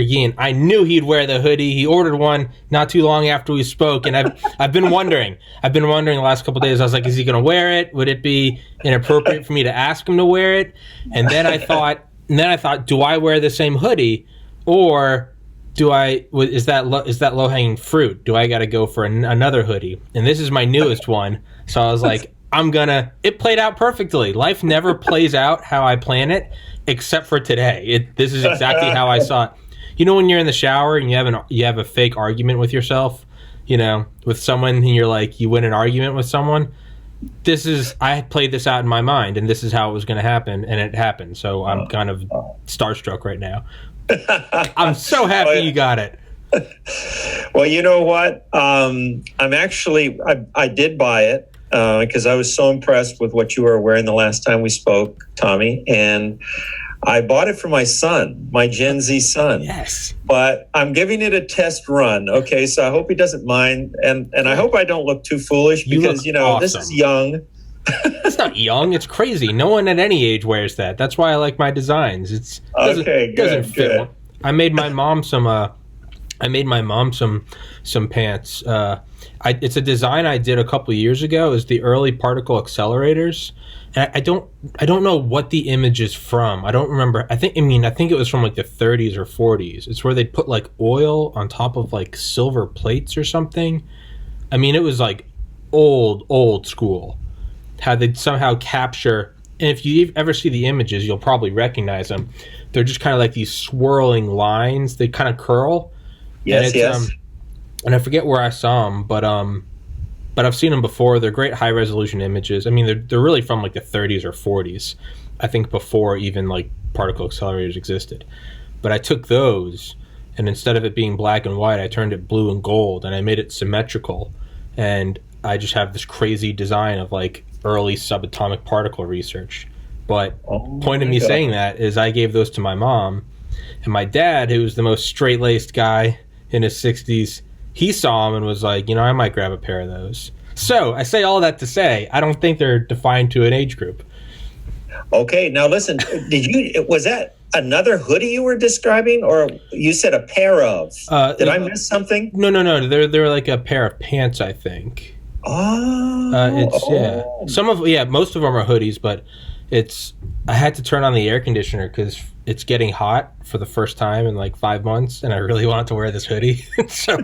Guillen. I knew he'd wear the hoodie. He ordered one not too long after we spoke, and I've been wondering. I've been wondering the last couple of days. I was like, is he going to wear it? Would it be inappropriate for me to ask him to wear it? And then I thought, do I wear the same hoodie, or is that low hanging fruit? Do I got to go for another hoodie? And this is my newest one, so I was like, it played out perfectly. Life never plays out how I plan it, except for today. This is exactly how I saw it. You know, when you're in the shower and you have a fake argument with yourself, with someone, and you're like, you win an argument with someone. I played this out in my mind, and this is how it was going to happen, and it happened. So I'm kind of starstruck right now. I'm so happy you got it. Well, you know what? I did buy it because I was so impressed with what you were wearing the last time we spoke, Tommy, and I bought it for my son, my Gen Z son. Yes. But I'm giving it a test run. Okay, so I hope he doesn't mind, and I hope I don't look too foolish because awesome. This is young. It's not young. It's crazy. No one at any age wears that. That's why I like my designs. Doesn't fit. I made my mom some. Some pants. It's a design I did a couple of years ago. Is the early particle accelerators. And I don't know what the image is from. I don't remember. I think it was from like the 30s or 40s. It's where they put like oil on top of like silver plates or something. I mean, it was like old school. How they'd somehow capture, and if you ever see the images, you'll probably recognize them. They're just kind of like these swirling lines. They kind of curl. Yes, yes. And I forget where I saw them, but I've seen them before. They're great high resolution images. I mean, they're really from like the 30s or 40s. I think before even like particle accelerators existed. But I took those, and instead of it being black and white, I turned it blue and gold, and I made it symmetrical. And I just have this crazy design of like early subatomic particle research. But point of me saying that is I gave those to my mom, and my dad, who was the most straight-laced guy in his 60s, he saw them and was like, I might grab a pair of those. So I say all that to say, I don't think they're defined to an age group. Okay, now listen, was that another hoodie you were describing, or you said a pair of? Did I miss something? No. They're like a pair of pants, I think. Most of them are hoodies, but I had to turn on the air conditioner because it's getting hot for the first time in like 5 months, and I really wanted to wear this hoodie. So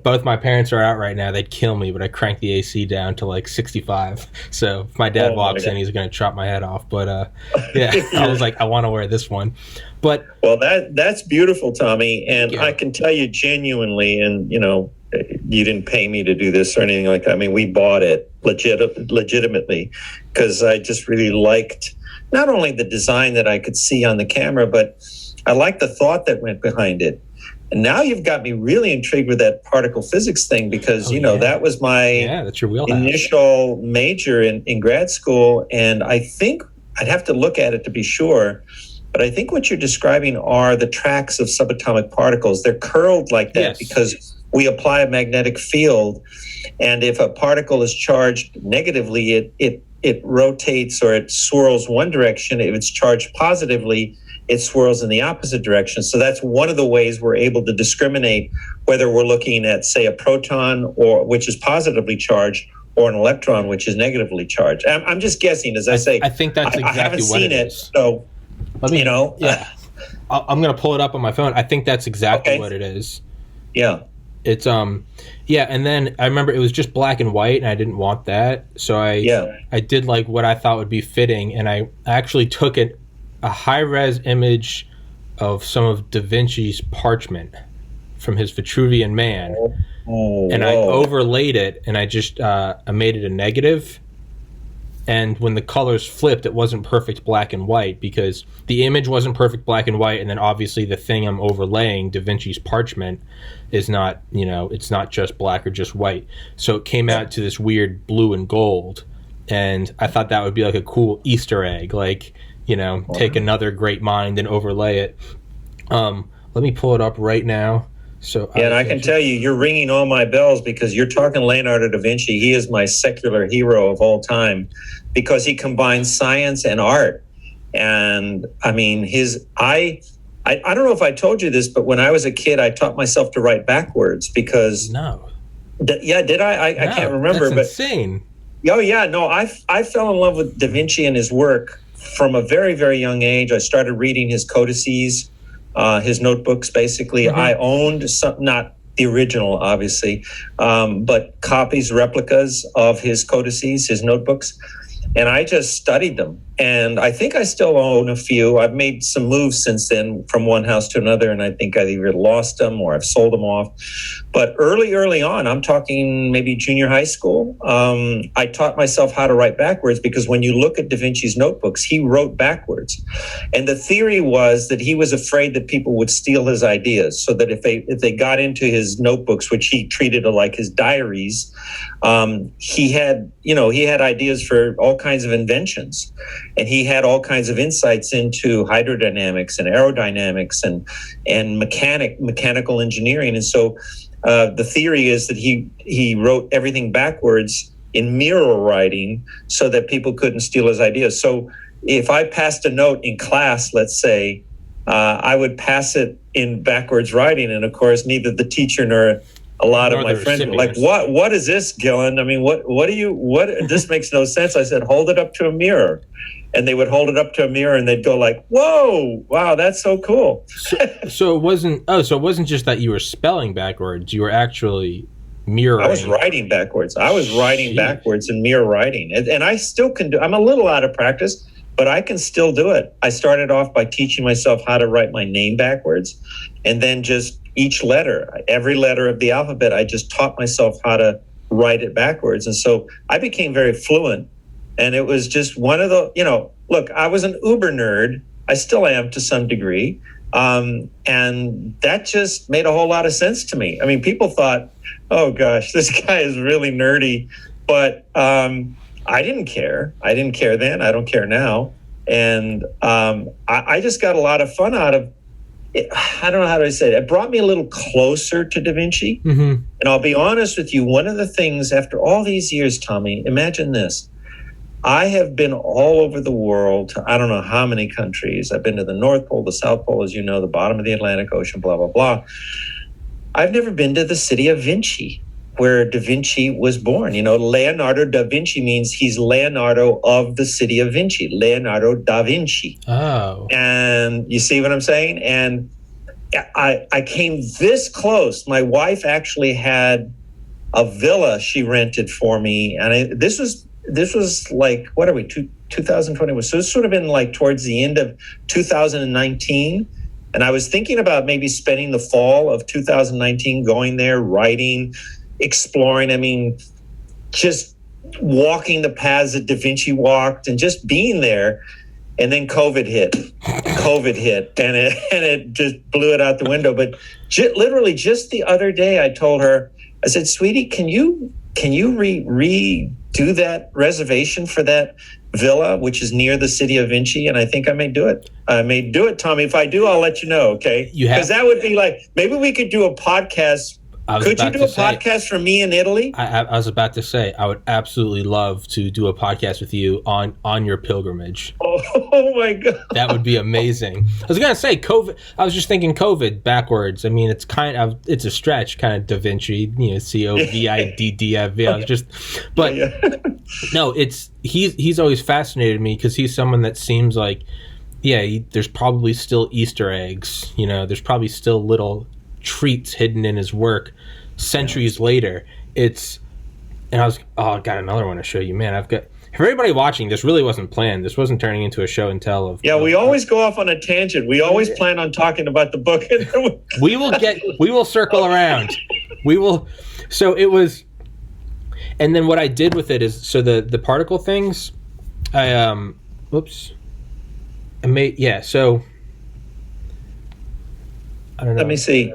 both my parents are out right now. They'd kill me, but I cranked the AC down to like 65. So if my dad walks in, he's going to chop my head off. But I was like, I want to wear this one. But that's beautiful, Tommy, and I can tell you genuinely, and you didn't pay me to do this or anything like that. I mean, we bought it legitimately because I just really liked not only the design that I could see on the camera, but I liked the thought that went behind it. And now you've got me really intrigued with that particle physics thing because, that was my that's your wheelhouse. Initial major in grad school. And I think I'd have to look at it to be sure. But I think what you're describing are the tracks of subatomic particles. They're curled like that because we apply a magnetic field, and if a particle is charged negatively, it rotates or it swirls one direction. If it's charged positively, it swirls in the opposite direction. So that's one of the ways we're able to discriminate whether we're looking at, say, a proton, which is positively charged, or an electron, which is negatively charged. I'm just guessing, as I say. I think that's exactly I haven't what seen it is. So I'm going to pull it up on my phone. I think that's exactly what it is. Yeah. It's and then I remember it was just black and white, and I didn't want that, so I did like what I thought would be fitting, and I actually took a high-res image of some of Da Vinci's parchment from his Vitruvian Man, and I overlaid it, and I just I made it a negative. And when the colors flipped, it wasn't perfect black and white because the image wasn't perfect black and white, and then obviously the thing I'm overlaying, Da Vinci's parchment, is not, it's not just black or just white. So it came out to this weird blue and gold, and I thought that would be like a cool Easter egg, like, take another great mind and overlay it. Let me pull it up right now. So and I can tell you, you're ringing all my bells because you're talking Leonardo da Vinci. He is my secular hero of all time because he combines science and art. And I mean, I don't know if I told you this, but when I was a kid, I taught myself to write backwards because No. Did I? I can't remember. That's insane. Oh yeah, no. I fell in love with Da Vinci and his work from a very, very young age. I started reading his codices, his notebooks. Basically, I owned some, not the original, obviously, but copies, replicas of his codices, his notebooks. And I just studied them. And I think I still own a few. I've made some moves since then from one house to another, and I think I've either lost them or I've sold them off. But early on, I'm talking maybe junior high school, I taught myself how to write backwards because when you look at Da Vinci's notebooks, he wrote backwards. And the theory was that he was afraid that people would steal his ideas, so that if they got into his notebooks, which he treated like his diaries, he had ideas for all kinds of inventions. And he had all kinds of insights into hydrodynamics and aerodynamics and mechanical engineering. And so the theory is that he wrote everything backwards in mirror writing so that people couldn't steal his ideas. So if I passed a note in class, let's say, I would pass it in backwards writing. And of course, neither the teacher nor a lot of my friends were like, what is this, Guillen? I mean, what this makes no sense. I said, hold it up to a mirror. And they would hold it up to a mirror and they'd go like, whoa, wow, that's so cool. So it wasn't just that you were spelling backwards, you were actually mirroring. I was writing backwards. I was writing backwards and mirror writing. And I still can do, I'm a little out of practice, but I can still do it. I started off by teaching myself how to write my name backwards. And then just each letter, every letter of the alphabet, I just taught myself how to write it backwards. And so I became very fluent. And it was just one of the, look, I was an uber nerd. I still am to some degree. And that just made a whole lot of sense to me. I mean, people thought, oh gosh, this guy is really nerdy. But I didn't care. I didn't care then. I don't care now. And I just got a lot of fun out of it. I don't know how to say it. It brought me a little closer to Da Vinci. Mm-hmm. And I'll be honest with you, one of the things after all these years, Tommy, imagine this. I have been all over the world to I don't know how many countries. I've been to the North Pole, the South Pole, as you know, the bottom of the Atlantic Ocean, blah, blah, blah. I've never been to the city of Vinci, where Da Vinci was born. Leonardo da Vinci means he's Leonardo of the city of Vinci, Leonardo da Vinci. Oh. And you see what I'm saying? And I came this close. My wife actually had a villa she rented for me. And this was like, what are we, 2021? So this would have been like towards the end of 2019. And I was thinking about maybe spending the fall of 2019 going there, writing, exploring. I mean, just walking the paths that Da Vinci walked and just being there. And then COVID hit, and it just blew it out the window. But literally just the other day, I told her, I said, sweetie, can you redo that reservation for that villa, which is near the city of Vinci? And I think I may do it. Tommy. If I do, I'll let you know, okay? Because that would be like, maybe we could do a podcast. Could you do a podcast for me in Italy? I was about to say, I would absolutely love to do a podcast with you on your pilgrimage. Oh my God. That would be amazing. I was going to say COVID. I was just thinking COVID backwards. I mean, it's a stretch, kind of Da Vinci, COVID. But no, he's always fascinated me because he's someone that seems like, there's probably still Easter eggs, there's probably still little treats hidden in his work centuries later. I got another one to show you, man. For everybody watching, this really wasn't planned. This wasn't turning into a show and tell of. Yeah, we always go off on a tangent. We always plan on talking about the book. we will circle around. We will. So it was, and then what I did with it is, so the particle things, so I don't know. Let me see.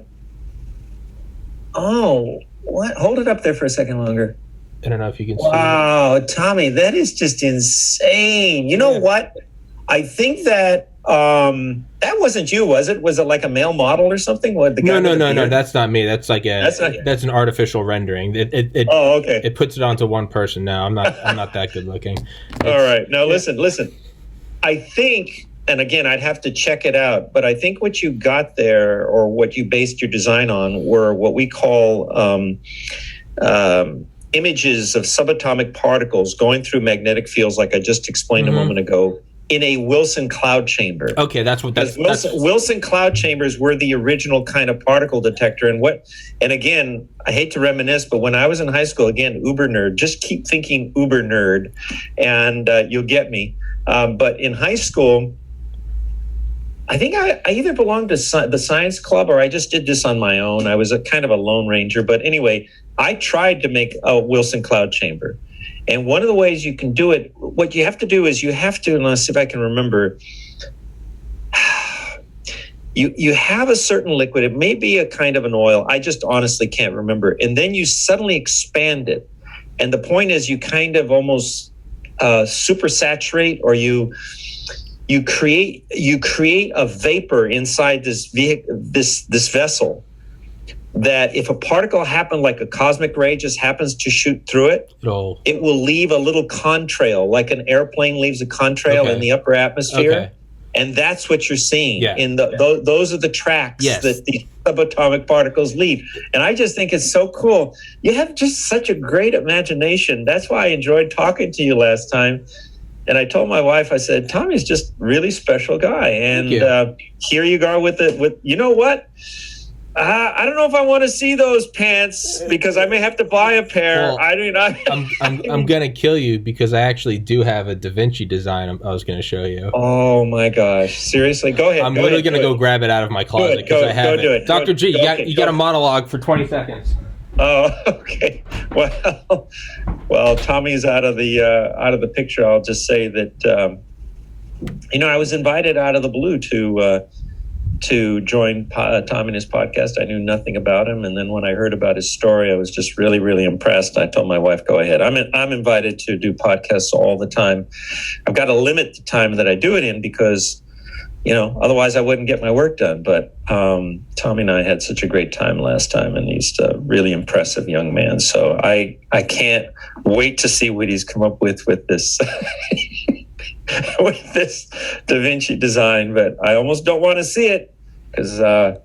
Oh, what? Hold it up there for a second longer. I don't know if you can see. Wow, Tommy, that is just insane. You know what? I think that that wasn't you, was it? Was it like a male model or something? No. That's not me. That's like that's an artificial rendering. Okay. It puts it onto one person now. I'm not that good looking. All right. Now listen. I think and again, I'd have to check it out, but I think what you got there, or what you based your design on, were what we call images of subatomic particles going through magnetic fields, like I just explained a moment ago, in a Wilson cloud chamber. Okay, that's what that's Wilson cloud chambers were the original kind of particle detector. And again, I hate to reminisce, but when I was in high school, again, uber nerd, just keep thinking uber nerd, and you'll get me. But in high school, I think I either belonged to the science club, or I just did this on my own. I was a kind of a lone ranger. But anyway, I tried to make a Wilson cloud chamber. And one of the ways you can do it, what you have to do is and let's see if I can remember, you have a certain liquid. It may be a kind of an oil. I just honestly can't remember. And then you suddenly expand it. And the point is, you kind of almost supersaturate, or you create a vapor inside this vessel, that if a particle happened, like a cosmic ray just happens to shoot through it, it will leave a little contrail, like an airplane leaves a contrail in the upper atmosphere. Okay. And that's what you're seeing. In those are the tracks that the subatomic particles leave. And I just think it's so cool. You have just such a great imagination. That's why I enjoyed talking to you last time. And I told my wife, I said, Tommy's just a really special guy. And here you go with you know what? I don't know if I want to see those pants, because I may have to buy a pair. Well, I'm gonna kill you, because I actually do have a Da Vinci design I was gonna show you. Oh my gosh! Seriously, go ahead. I'm literally gonna go grab it out of my closet because I have it. Dr. G, you got a monologue for 20 seconds. Oh, okay. Well, Tommy's out of the picture. I'll just say that I was invited out of the blue to join Tom in his podcast. I knew nothing about him, and then when I heard about his story, I was just really, really impressed. I told my wife, "Go ahead." I'm invited to do podcasts all the time. I've got to limit the time that I do it in, because otherwise I wouldn't get my work done. But Tommy and I had such a great time last time, and he's a really impressive young man. So I can't wait to see what he's come up with this. With this Da Vinci design, but I almost don't want to see it, because I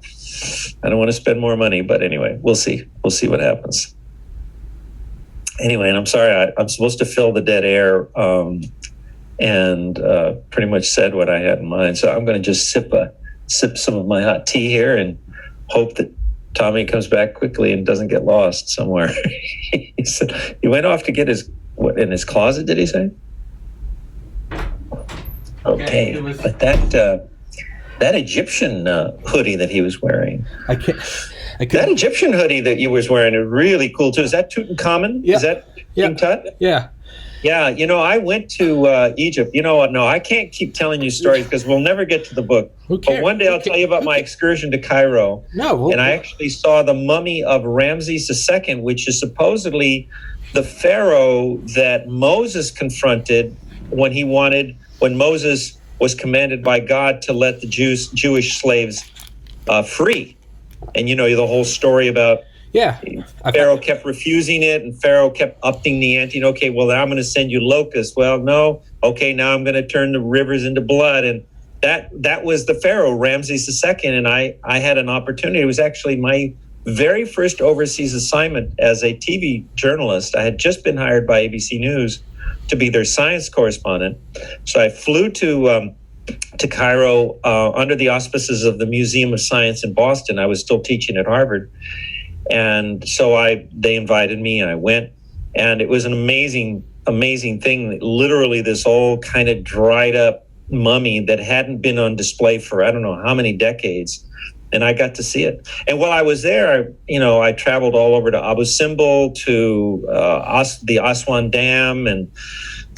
don't want to spend more money. But anyway, we'll see what happens. Anyway, and I'm sorry, I'm supposed to fill the dead air, and pretty much said what I had in mind. So I'm going to just sip some of my hot tea here, and hope that Tommy comes back quickly and doesn't get lost somewhere. He said he went off to get in his closet, did he say? Okay, but that Egyptian hoodie that he was wearing, that Egyptian hoodie that you was wearing is really cool too. Is that Tutankhamun? Yeah. Is that King Tut? Yeah. Yeah, I went to Egypt. You know what? No, I can't keep telling you stories, because we'll never get to the book. But one day I'll tell you about my excursion to Cairo. And I actually saw the mummy of Ramses II, which is supposedly the pharaoh that Moses confronted when Moses was commanded by God to let the Jewish slaves free. And the whole story about Pharaoh kept refusing it, and Pharaoh kept upping the ante. Okay, well, I'm going to send you locusts. Well, no. Okay, now I'm going to turn the rivers into blood. And that was the Pharaoh, Ramses II. And I had an opportunity. It was actually my very first overseas assignment as a TV journalist. I had just been hired by ABC News to be their science correspondent. So I flew to Cairo under the auspices of the Museum of Science in Boston. I was still teaching at Harvard. And so they invited me, and I went, and it was an amazing thing. Literally this old kind of dried up mummy that hadn't been on display for I don't know how many decades. And I got to see it. And while I was there, I traveled all over to Abu Simbel, to the Aswan Dam, and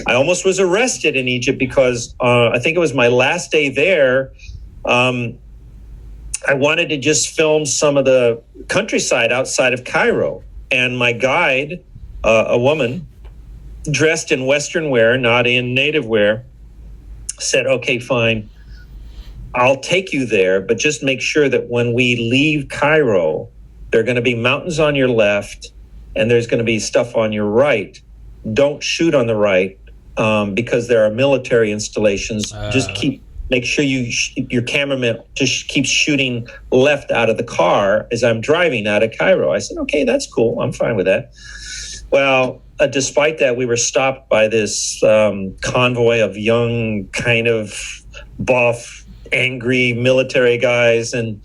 I almost was arrested in Egypt because I think it was my last day there. I wanted to just film some of the countryside outside of Cairo. And my guide, a woman dressed in Western wear, not in native wear, said, "Okay, fine. I'll take you there, but just make sure that when we leave Cairo, there are going to be mountains on your left and there's going to be stuff on your right. Don't shoot on the right because there are military installations. Just keep make sure your cameraman just keeps shooting left out of the car as I'm driving out of Cairo. I said, okay, that's cool. I'm fine with that. Well, despite that, we were stopped by this convoy of young, kind of buff, angry military guys, and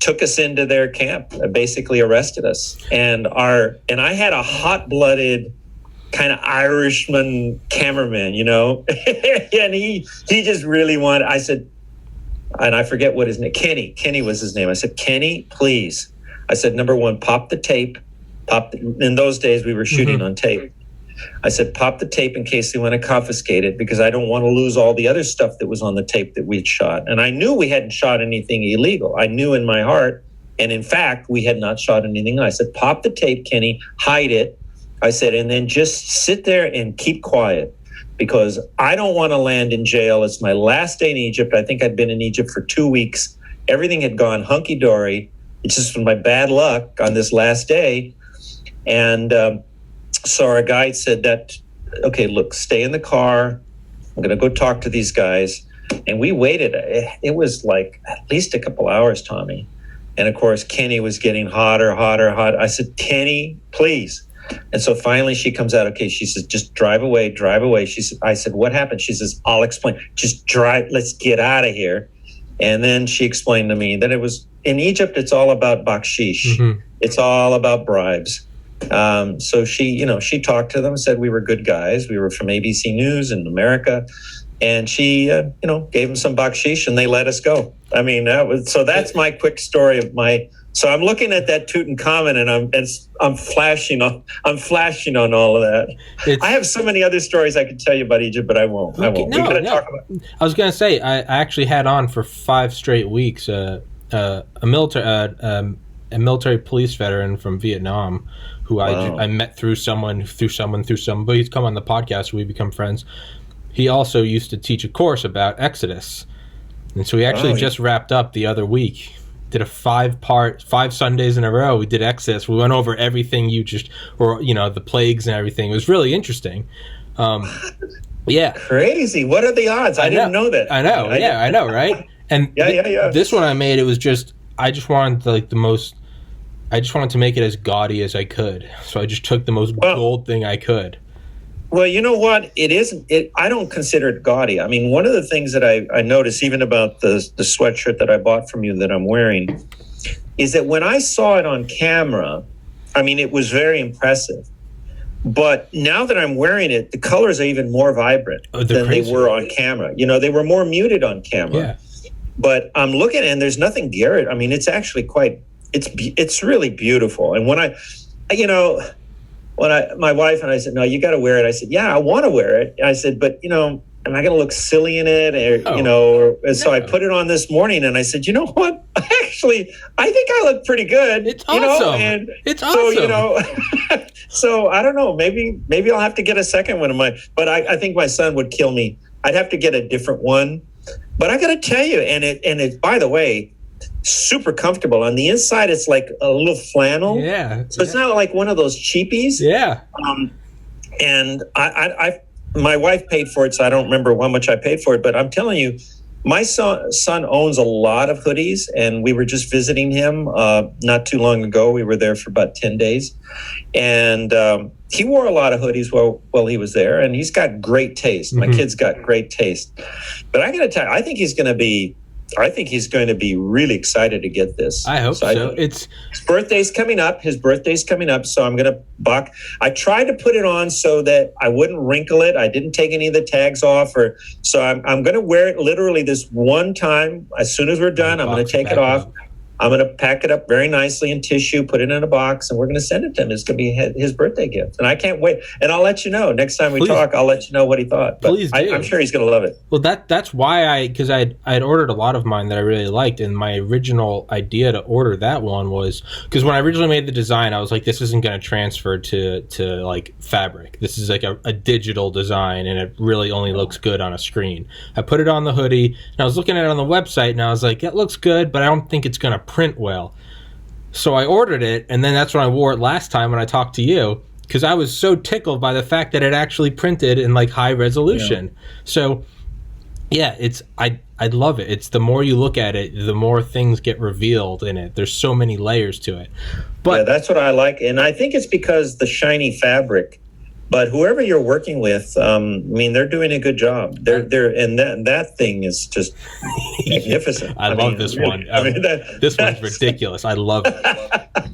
took us into their camp, basically arrested us. And I had a hot-blooded kind of Irishman cameraman, and he just really wanted, I said, and I forget what his name, Kenny was his name. I said, Kenny, please. I said, number one, pop the tape. In those days, we were shooting on tape. I said, pop the tape in case they want to confiscate it, because I don't want to lose all the other stuff that was on the tape that we'd shot. And I knew we hadn't shot anything illegal. I knew in my heart. And in fact, we had not shot anything. I said, pop the tape, Kenny, hide it. I said, and then just sit there and keep quiet, because I don't want to land in jail. It's my last day in Egypt. I think I'd been in Egypt for 2 weeks. Everything had gone hunky-dory. It's just my bad luck on this last day. And so our guide said that, okay, look, stay in the car. I'm going to go talk to these guys. And we waited. It was like at least a couple hours, Tommy. And of course, Kenny was getting hotter. I said, Kenny, please. And so finally she comes out. Okay, she says, just drive away. I said, what happened? She says, I'll explain. Just drive. Let's get out of here. And then she explained to me that it was in Egypt, it's all about bakshish. It's all about bribes. So she talked to them, said we were good guys. We were from ABC News in America. And she, gave them some bakshish and they let us go. I mean, that's my quick story of so I'm looking at that Tutankhamun and I'm flashing on all of that. I have so many other stories I could tell you about Egypt, but I won't. Talk about. I was going to say, I actually had on for 5 straight weeks a military police veteran from Vietnam who I met through someone, but he's come on the podcast, we become friends. He also used to teach a course about Exodus. And so we actually just wrapped up the other week. Did a 5 Sundays in a row. We did Exodus. We went over everything the plagues and everything. It was really interesting. Yeah. Crazy. What are the odds? I didn't know that. I know. I know, right? And this one I made, it was just, I just wanted to make it as gaudy as I could. So I just took the most gold thing I could. Well, you know what? I don't consider it gaudy. I mean, one of the things that I noticed even about the sweatshirt that I bought from you that I'm wearing is that when I saw it on camera, I mean, it was very impressive. But now that I'm wearing it, the colors are even more vibrant than they were on camera. They were more muted on camera. Yeah. But I'm looking and there's nothing Garrett. I mean, it's actually it's really beautiful. And when my wife and I said, no, you got to wear it. I said, yeah, I want to wear it. I said, but, am I going to look silly in it? So I put it on this morning and I said, you know what? Actually, I think I look pretty good. It's awesome. It's awesome. So I don't know, maybe I'll have to get a second one but I think my son would kill me. I'd have to get a different one. But I got to tell you, and it, by the way, super comfortable. On the inside, it's like a little flannel. Yeah. So it's not like one of those cheapies. Yeah. And my wife paid for it, so I don't remember how much I paid for it. But I'm telling you, my son owns a lot of hoodies, and we were just visiting him not too long ago. We were there for about 10 days. And he wore a lot of hoodies while he was there, and he's got great taste. My kid's got great taste. But I got to tell you, I think he's going to be really excited to get this. I hope so. His birthday's coming up. So I'm going to I tried to put it on so that I wouldn't wrinkle it. I didn't take any of the tags off, so I'm going to wear it literally this one time. As soon as we're done, I'm going to take it off. I'm going to pack it up very nicely in tissue, put it in a box, and we're going to send it to him. It's going to be his birthday gift. And I can't wait. And I'll let you know. Next time we talk, I'll let you know what he thought. But Please do. I'm sure he's going to love it. Well, that's why because I had ordered a lot of mine that I really liked. And my original idea to order that one was, because when I originally made the design, I was like, this isn't going to transfer to like fabric. This is like a digital design, and it really only looks good on a screen. I put it on the hoodie, and I was looking at it on the website, and I was like, it looks good, but I don't think it's going to print well. So I ordered it, and then that's when I wore it last time when I talked to you, because I was so tickled by the fact that it actually printed in like high resolution. Yeah. So Yeah, I love it. It's the more you look at it, the more things get revealed in it. There's so many layers to it. But yeah, that's what I like, and I think it's because the shiny fabric. But whoever you're working with, I mean, they're doing a good job. They're and that thing is just magnificent. I love this one. This one's ridiculous. I love it.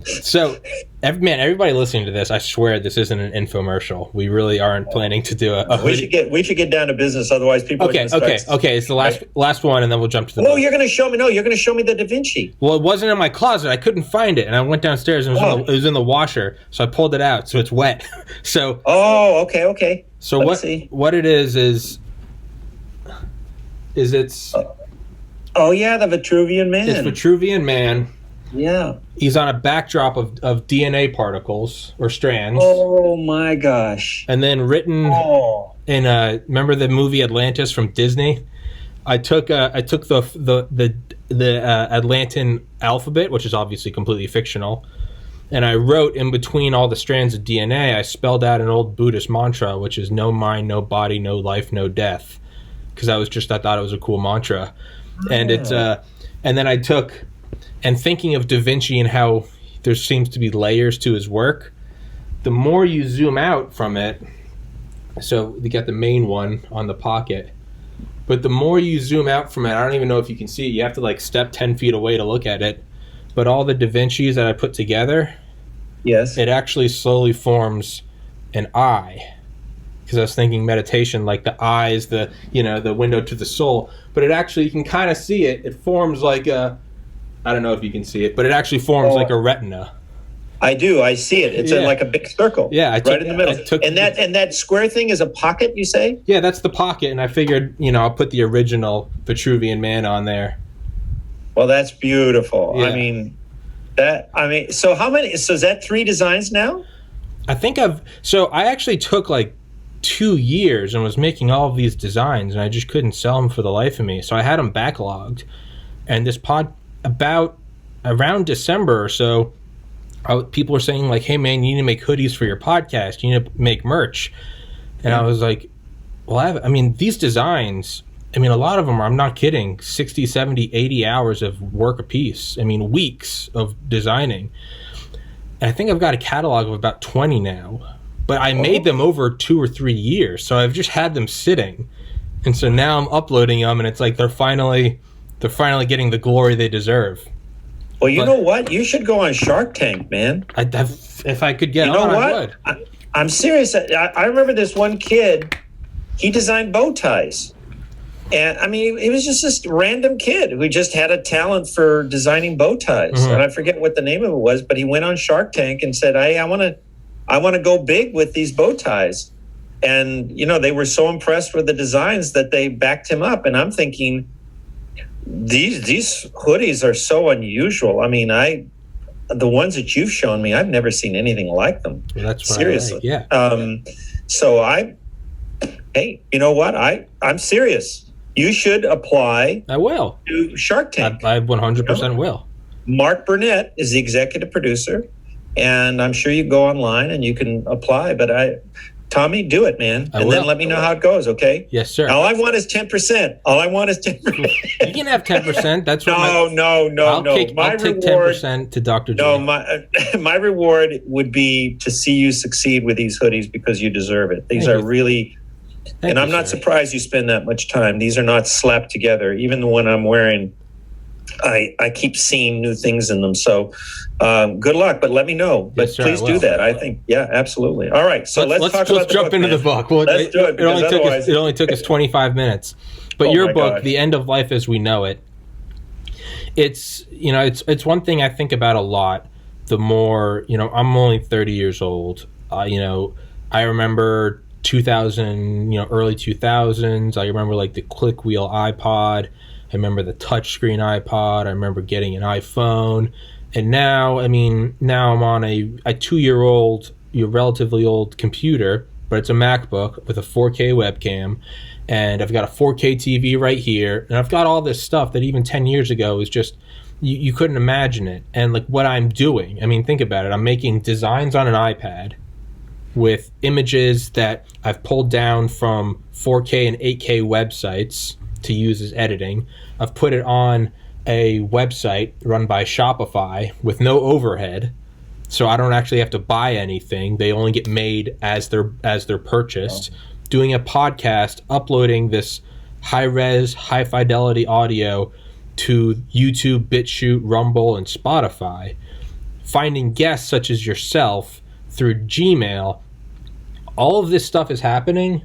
So, everybody listening to this, I swear this isn't an infomercial. We really aren't planning to do a we should get down to business. Otherwise, people. Okay. It's the last one, and then we'll jump to the. Oh, you're going to show me? No, you're going to show me the Da Vinci. Well, it wasn't in my closet. I couldn't find it, and I went downstairs, and it was in the washer. So I pulled it out, so it's wet. So. Oh, okay. So what it is it's. Oh yeah, the Vitruvian Man. It's Vitruvian Man. Yeah. He's on a backdrop of DNA particles or strands. Oh my gosh. And then written in remember the movie Atlantis from Disney? I took the Atlantean alphabet, which is obviously completely fictional, and I wrote in between all the strands of DNA, I spelled out an old Buddhist mantra, which is no mind, no body, no life, no death. Because I thought it was a cool mantra. And it's and then I took, and thinking of Da Vinci and how there seems to be layers to his work, the more you zoom out from it, so you got the main one on the pocket, but the more you zoom out from it, I don't even know if you can see it, you have to like step 10 feet away to look at it, but all the Da Vincis that I put together, yes, it actually slowly forms an eye. Because I was thinking meditation, like the eye is the window to the soul, but it actually, you can kind of see it. It forms like I don't know if you can see it, but it actually forms like a retina. I do. I see it. It's like a big circle. Yeah, right in the middle. And that square thing is a pocket, you say? Yeah, that's the pocket. And I figured, I'll put the original Vitruvian Man on there. Well, that's beautiful. Yeah. So how many? So is that 3 designs now? I think I actually took like 2 years and was making all of these designs, and I just couldn't sell them for the life of me. So I had them backlogged, and this about around December or so, people were saying like, "Hey man, you need to make hoodies for your podcast. You need to make merch." And I was like, "Well, these designs. A lot of them are, I'm not kidding, 60, 70, 80 hours of work a piece. Weeks of designing. And I think I've got a catalog of about 20 now." But I made them over 2 or 3 years, so I've just had them sitting, and so now I'm uploading them, and it's like they're finally getting the glory they deserve. Well, you know what? You should go on Shark Tank, man. If I could get on, I would. I'm serious. I remember this one kid. He designed bow ties, and he was just this random kid who just had a talent for designing bow ties, and I forget what the name of it was, but he went on Shark Tank and said, "Hey, I want to go big with these bow ties." And, they were so impressed with the designs that they backed him up. And I'm thinking, these hoodies are so unusual. The ones that you've shown me, I've never seen anything like them. Well, that's what seriously. I like. Yeah. So hey, you know what? I'm serious. You should apply. I will. To Shark Tank. I 100% will. Mark Burnett is the executive producer. And I'm sure you go online and you can apply. But Tommy, do it, man. And then let me know how it goes, okay? Yes, sir. All I want is 10%. You can have 10%. That's what No. I'll take 10% to Dr. J. No, my reward would be to see you succeed with these hoodies because you deserve it. These are really... And I'm not surprised you spend that much time. These are not slapped together. Even the one I'm wearing... I keep seeing new things in them. So good luck, but let me know. But yes, sir, please do that. I think, yeah, absolutely. All right. So let's talk about jump into the book. Well, let's do it. It only took us 25 minutes. But your book, The End of Life as We Know It, it's one thing I think about a lot. The more, I'm only 30 years old. I remember 2000, early 2000s. I remember like the click wheel iPod. I remember the touchscreen iPod. I remember getting an iPhone. And now, now I'm on a 2-year-old, relatively old computer, but it's a MacBook with a 4K webcam. And I've got a 4K TV right here. And I've got all this stuff that even 10 years ago was just, you couldn't imagine it. And like what I'm doing, think about it. I'm making designs on an iPad with images that I've pulled down from 4K and 8K websites to use as editing. I've put it on a website run by Shopify with no overhead, so I don't actually have to buy anything. They only get made as they're purchased. Wow. Doing a podcast, uploading this high-res, high-fidelity audio to YouTube, BitChute, Rumble, and Spotify. Finding guests such as yourself through Gmail. All of this stuff is happening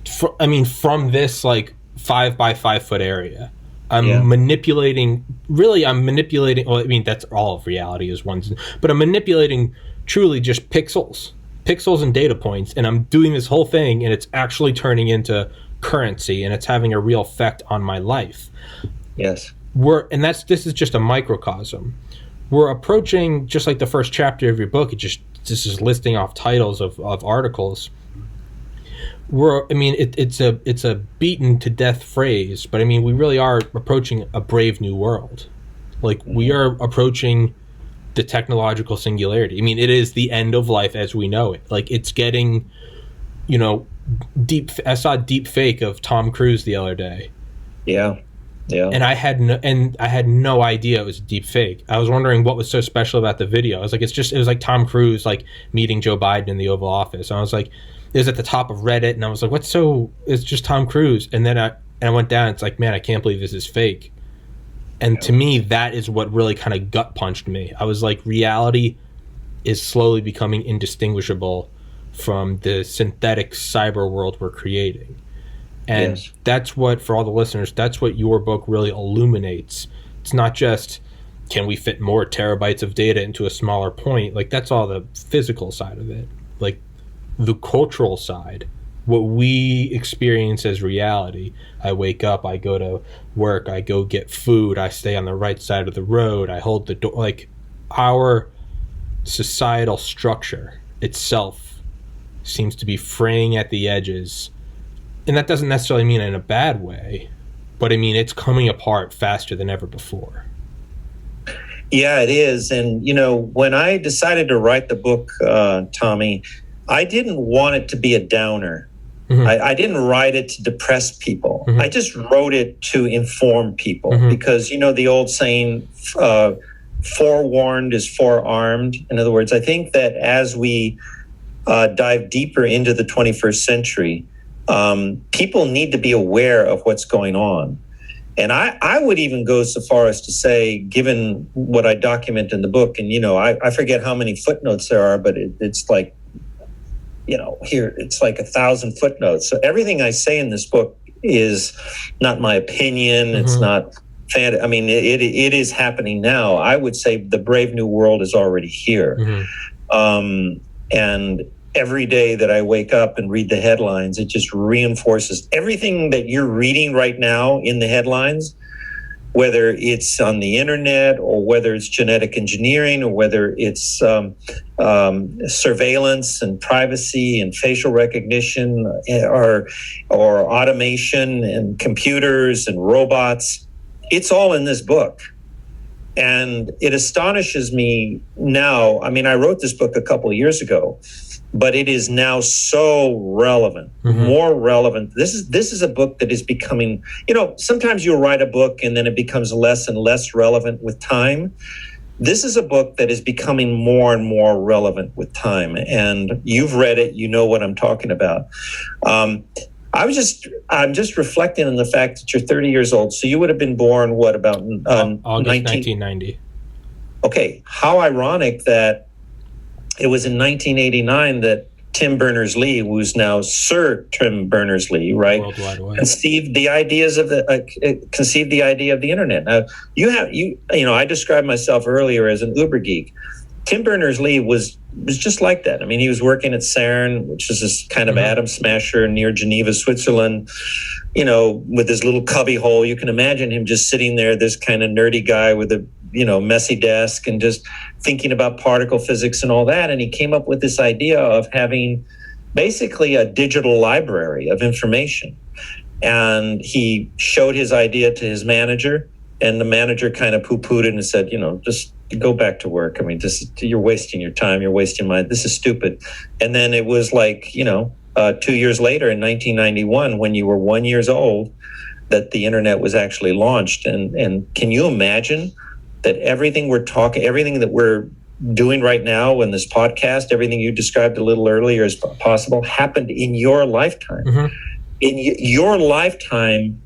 from this like 5 by 5 foot area. I'm manipulating, well, I mean, that's all of reality is ones, but I'm manipulating truly just pixels and data points, and I'm doing this whole thing, and it's actually turning into currency, and it's having a real effect on my life. Yes. This is just a microcosm. We're approaching, just like the first chapter of your book, this is listing off titles of articles. It's a beaten to death phrase, but I mean, we really are approaching a brave new world. Like, we are approaching the technological singularity. I mean, it is the end of life as we know it. Like, it's getting, deep. I saw a deep fake of Tom Cruise the other day. Yeah. Yeah. And I had no idea it was a deep fake. I was wondering what was so special about the video. I was like, it was like Tom Cruise like meeting Joe Biden in the Oval Office. And I was like, it was at the top of Reddit, and I was like, it's just Tom Cruise. And then I went down, it's like, man, I can't believe this is fake. And to me, that is what really kind of gut punched me. I was like, reality is slowly becoming indistinguishable from the synthetic cyber world we're creating. And that's what, for all the listeners, that's what your book really illuminates. It's not just, can we fit more terabytes of data into a smaller point? Like, that's all the physical side of it. Like, the cultural side, what we experience as reality. I wake up, I go to work, I go get food, I stay on the right side of the road, I hold the door. Like, our societal structure itself seems to be fraying at the edges. And that doesn't necessarily mean in a bad way, but I mean, it's coming apart faster than ever before. Yeah, it is. And, when I decided to write the book, Tommy, I didn't want it to be a downer. Mm-hmm. I didn't write it to depress people. Mm-hmm. I just wrote it to inform people because, the old saying, forewarned is forearmed. In other words, I think that as we dive deeper into the 21st century, people need to be aware of what's going on. And I would even go so far as to say, given what I document in the book, and, I forget how many footnotes there are, but it's like, here, it's like 1,000 footnotes. So everything I say in this book is not my opinion. Mm-hmm. It's not, I mean, it is happening now. I would say the brave new world is already here. Mm-hmm. And every day that I wake up and read the headlines, it just reinforces everything that you're reading right now in the headlines, whether it's on the internet or whether it's genetic engineering or whether it's surveillance and privacy and facial recognition or automation and computers and robots. It's all in this book. And it astonishes me now. I mean, I wrote this book a couple of years ago, but it is now so relevant, more relevant. This is a book that is becoming, sometimes you'll write a book and then it becomes less and less relevant with time. This is a book that is becoming more and more relevant with time. And you've read it, you know what I'm talking about. I'm just reflecting on the fact that you're 30 years old. So you would have been born, what, about August 1990. Okay, how ironic that it was in 1989 that Tim Berners-Lee, who's now Sir Tim Berners-Lee, right, conceived the idea of the internet. Now, I described myself earlier as an uber geek. Tim Berners-Lee was just like that. I mean, he was working at CERN, which is this kind of atom smasher near Geneva, Switzerland, with his little cubby hole. You can imagine him just sitting there, this kind of nerdy guy with a messy desk and just thinking about particle physics and all that. And he came up with this idea of having basically a digital library of information. And he showed his idea to his manager, and the manager kind of poo-pooed it and said, just go back to work. I mean, you're wasting your time. You're wasting mine. This is stupid. And then it was like, 2 years later in 1991, when you were 1 year old, that the internet was actually launched. And can you imagine that everything that we're doing right now in this podcast, everything you described a little earlier as possible, happened in your lifetime. Your lifetime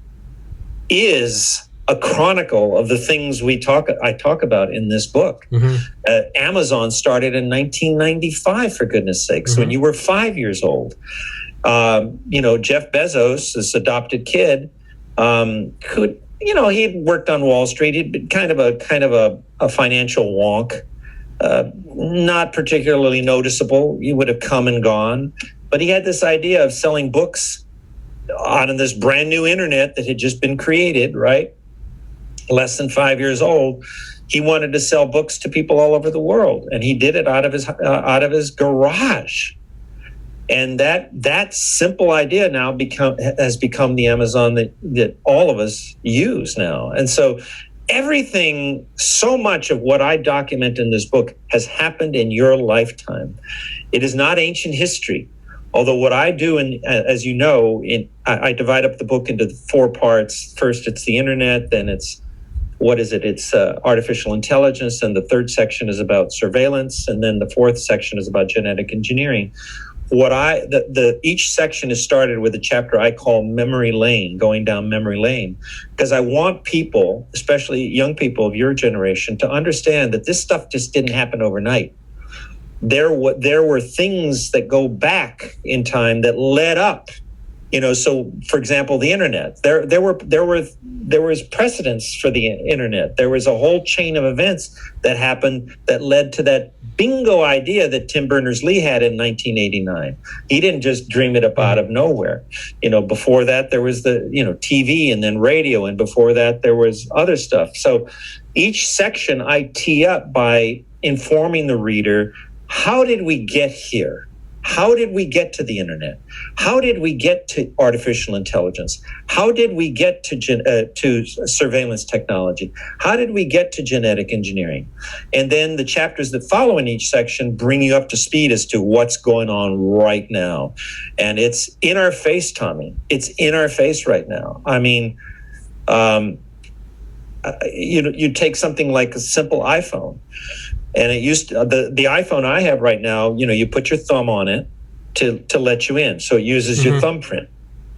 is a chronicle of the things I talk about in this book. Amazon started in 1995, for goodness sakes, when you were 5 years old. Jeff Bezos, this adopted kid, he'd worked on Wall Street. He'd been kind of a financial wonk, not particularly noticeable. He would have come and gone, but he had this idea of selling books on this brand new internet that had just been created, right? Less than 5 years old. He wanted to sell books to people all over the world, and he did it out of his garage. And that simple idea now has become the Amazon that all of us use now. And so so much of what I document in this book has happened in your lifetime. It is not ancient history. Although what I do, as you know, I divide up the book into 4 parts. First, it's the internet. Then it's It's artificial intelligence. And the third section is about surveillance. And then the fourth section is about genetic engineering. Each section is started with a chapter I call memory lane, going down memory lane, because I want people, especially young people of your generation, to understand that this stuff just didn't happen overnight. There were things that go back in time that led up. So for example, the internet. There was precedence for the internet. There was a whole chain of events that happened that led to that bingo idea that Tim Berners-Lee had in 1989. He didn't just dream it up out of nowhere. Before that there was the TV, and then radio, and before that there was other stuff. So each section I tee up by informing the reader, how did we get here? How did we get to the internet? How did we get to artificial intelligence? How did we get to surveillance technology? How did we get to genetic engineering? And then the chapters that follow in each section bring you up to speed as to what's going on right now. And it's in our face, Tommy. It's in our face right now. I mean, you take something like a simple iPhone. And it used to, the iPhone I have right now, you put your thumb on it to let you in. So it uses your thumbprint.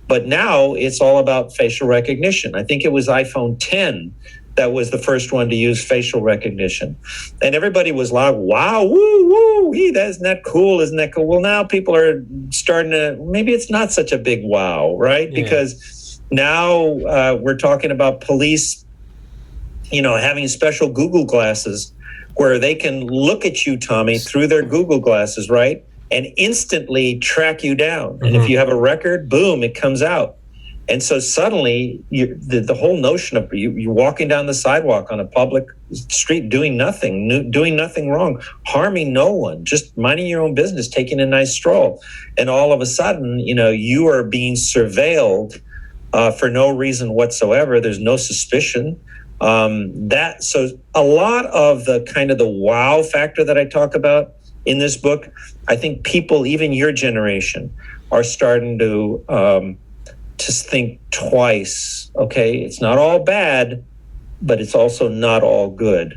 But now it's all about facial recognition. I think it was iPhone 10 that was the first one to use facial recognition. And everybody was like, wow, woo, woo, isn't that cool? Isn't that cool? Well, now people are starting to, maybe it's not such a big wow, right? Yeah. Because now we're talking about police, having special Google glasses where they can look at you, Tommy, through their Google glasses, right? And instantly track you down. And if you have a record, boom, it comes out. And so suddenly the whole notion of you walking down the sidewalk on a public street, doing nothing wrong, harming no one, just minding your own business, taking a nice stroll. And all of a sudden, you are being surveilled for no reason whatsoever. There's no suspicion. So a lot of the kind of the wow factor that I talk about in this book, I think people, even your generation, are starting to just think twice. Okay, it's not all bad, but it's also not all good.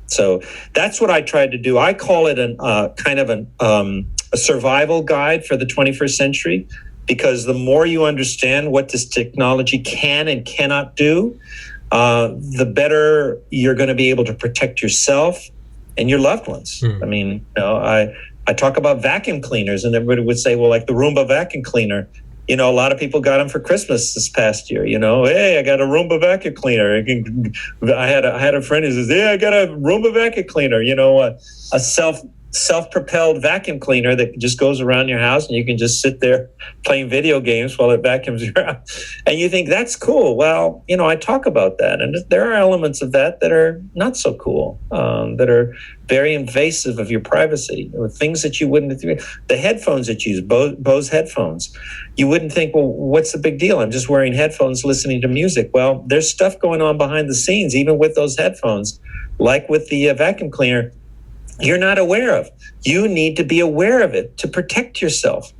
So that's what I tried to do. I call it a survival guide for the 21st century, because the more you understand what this technology can and cannot do, the better you're going to be able to protect yourself and your loved ones. I mean, I talk about vacuum cleaners, and everybody would say, well, like the Roomba vacuum cleaner, a lot of people got them for Christmas this past year. Hey, I got a Roomba vacuum cleaner. I had a friend who says, hey, I got a Roomba vacuum cleaner. A self-propelled vacuum cleaner that just goes around your house, and you can just sit there playing video games while it vacuums your house. And you think that's cool. Well, I talk about that, and there are elements of that are not so cool, that are very invasive of your privacy, or things that you wouldn't. The headphones that you use, Bose headphones, you wouldn't think, well, what's the big deal? I'm just wearing headphones listening to music. Well, there's stuff going on behind the scenes, even with those headphones, like with the vacuum cleaner, you're not aware of. You need to be aware of it to protect yourself.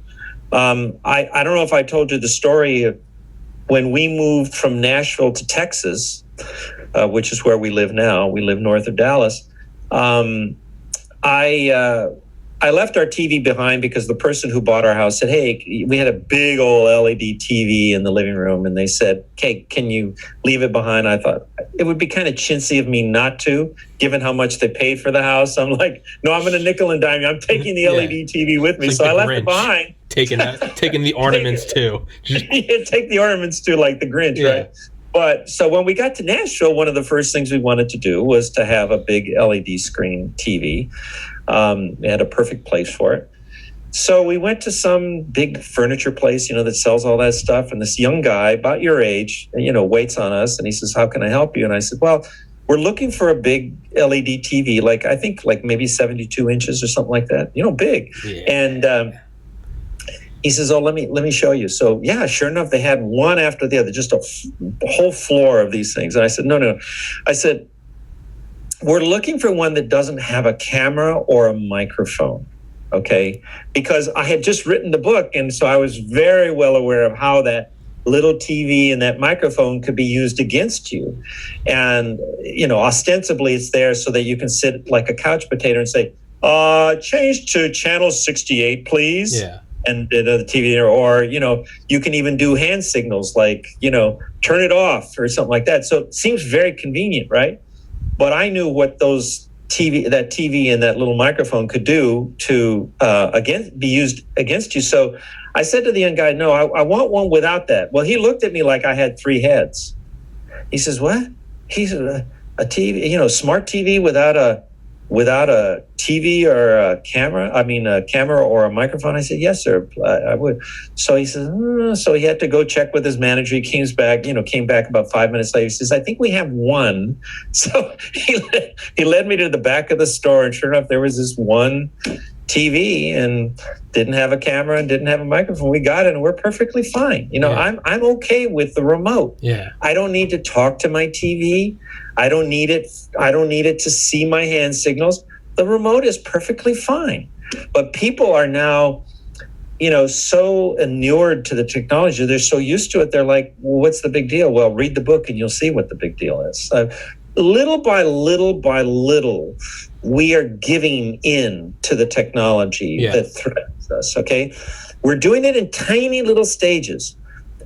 I don't know if I told you the story when we moved from Nashville to Texas, which is where we live now, we live north of Dallas, I left our TV behind because the person who bought our house said, hey, we had a big old LED TV in the living room. And they said, okay, can you leave it behind? I thought it would be kind of chintzy of me not to, given how much they paid for the house. I'm like, no, I'm going to nickel and dime you. I'm taking the LED TV with me. Like so I left it behind. Taking the ornaments too. Take the ornaments too, like the Grinch, right? But so when we got to Nashville, one of the first things we wanted to do was to have a big LED screen TV. They had a perfect place for it. So we went to some big furniture place, that sells all that stuff. And this young guy, about your age, waits on us. And he says, how can I help you? And I said, well, we're looking for a big LED TV, I think maybe 72 inches or something like that, big. Yeah. And he says, oh, let me show you. So, yeah, sure enough, they had one after the other, just a whole floor of these things. And I said, no. I said, we're looking for one that doesn't have a camera or a microphone, okay? Because I had just written the book, and so I was very well aware of how that little TV and that microphone could be used against you. And, ostensibly it's there so that you can sit like a couch potato and say, change to channel 68, please. Yeah. And the TV, or, you can even do hand signals like, turn it off or something like that. So it seems very convenient, right? But I knew what that TV and that little microphone could do to be used against you. So I said to the young guy, no, I want one without that. Well, he looked at me like I had three heads. He says, what? He said, a TV, smart TV without a TV or a camera or a microphone? I said, yes, sir, I would. So he says, so he had to go check with his manager. He came back about 5 minutes later. He says, I think we have one. So he led me to the back of the store, and sure enough, there was this one TV and didn't have a camera and didn't have a microphone. We got it and we're perfectly fine. I'm okay with the remote. Yeah. I don't need to talk to my TV. I don't need it to see my hand signals. The remote is perfectly fine. But people are now, so inured to the technology. They're so used to it. They're like, well, what's the big deal? Well, read the book and you'll see what the big deal is. Little by little, we are giving in to the technology that threatens us, okay? We're doing it in tiny little stages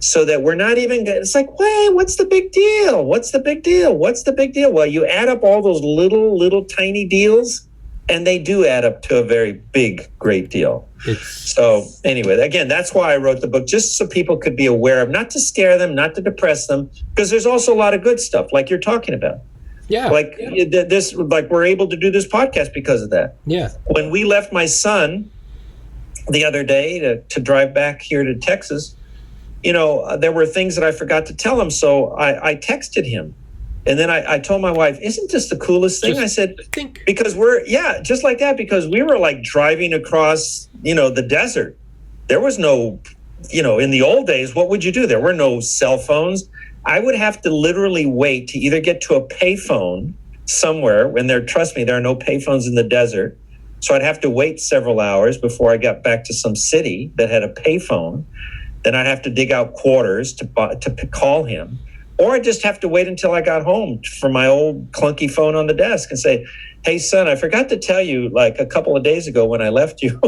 so that we're not even, it's like, wait, what's the big deal? What's the big deal? What's the big deal? Well, you add up all those little tiny deals, and they do add up to a very big, great deal. So anyway, again, that's why I wrote the book, just so people could be aware of, not to scare them, not to depress them, because there's also a lot of good stuff like you're talking about. Yeah. We're able to do this podcast because of that. Yeah. When we left my son the other day to drive back here to Texas, there were things that I forgot to tell him. So I texted him. And then I told my wife, isn't this the coolest thing? I said, because just like that, because we were like driving across, the desert. There was no, in the old days, what would you do? There were no cell phones. I would have to literally wait to either get to a payphone somewhere, and trust me, there are no payphones in the desert. So I'd have to wait several hours before I got back to some city that had a payphone. Then I'd have to dig out quarters to call him. Or I'd just have to wait until I got home for my old clunky phone on the desk and say, hey, son, I forgot to tell you, like a couple of days ago when I left you,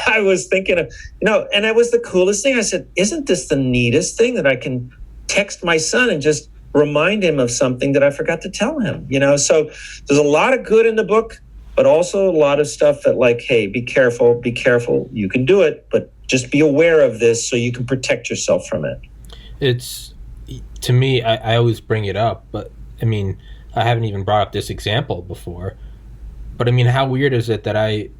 I was thinking of, and that was the coolest thing. I said, isn't this the neatest thing that I can text my son and just remind him of something that I forgot to tell him, So there's a lot of good in the book, but also a lot of stuff that like, hey, be careful. You can do it, but just be aware of this so you can protect yourself from it. It's, to me, I always bring it up, but I haven't even brought up this example before, but how weird is it that I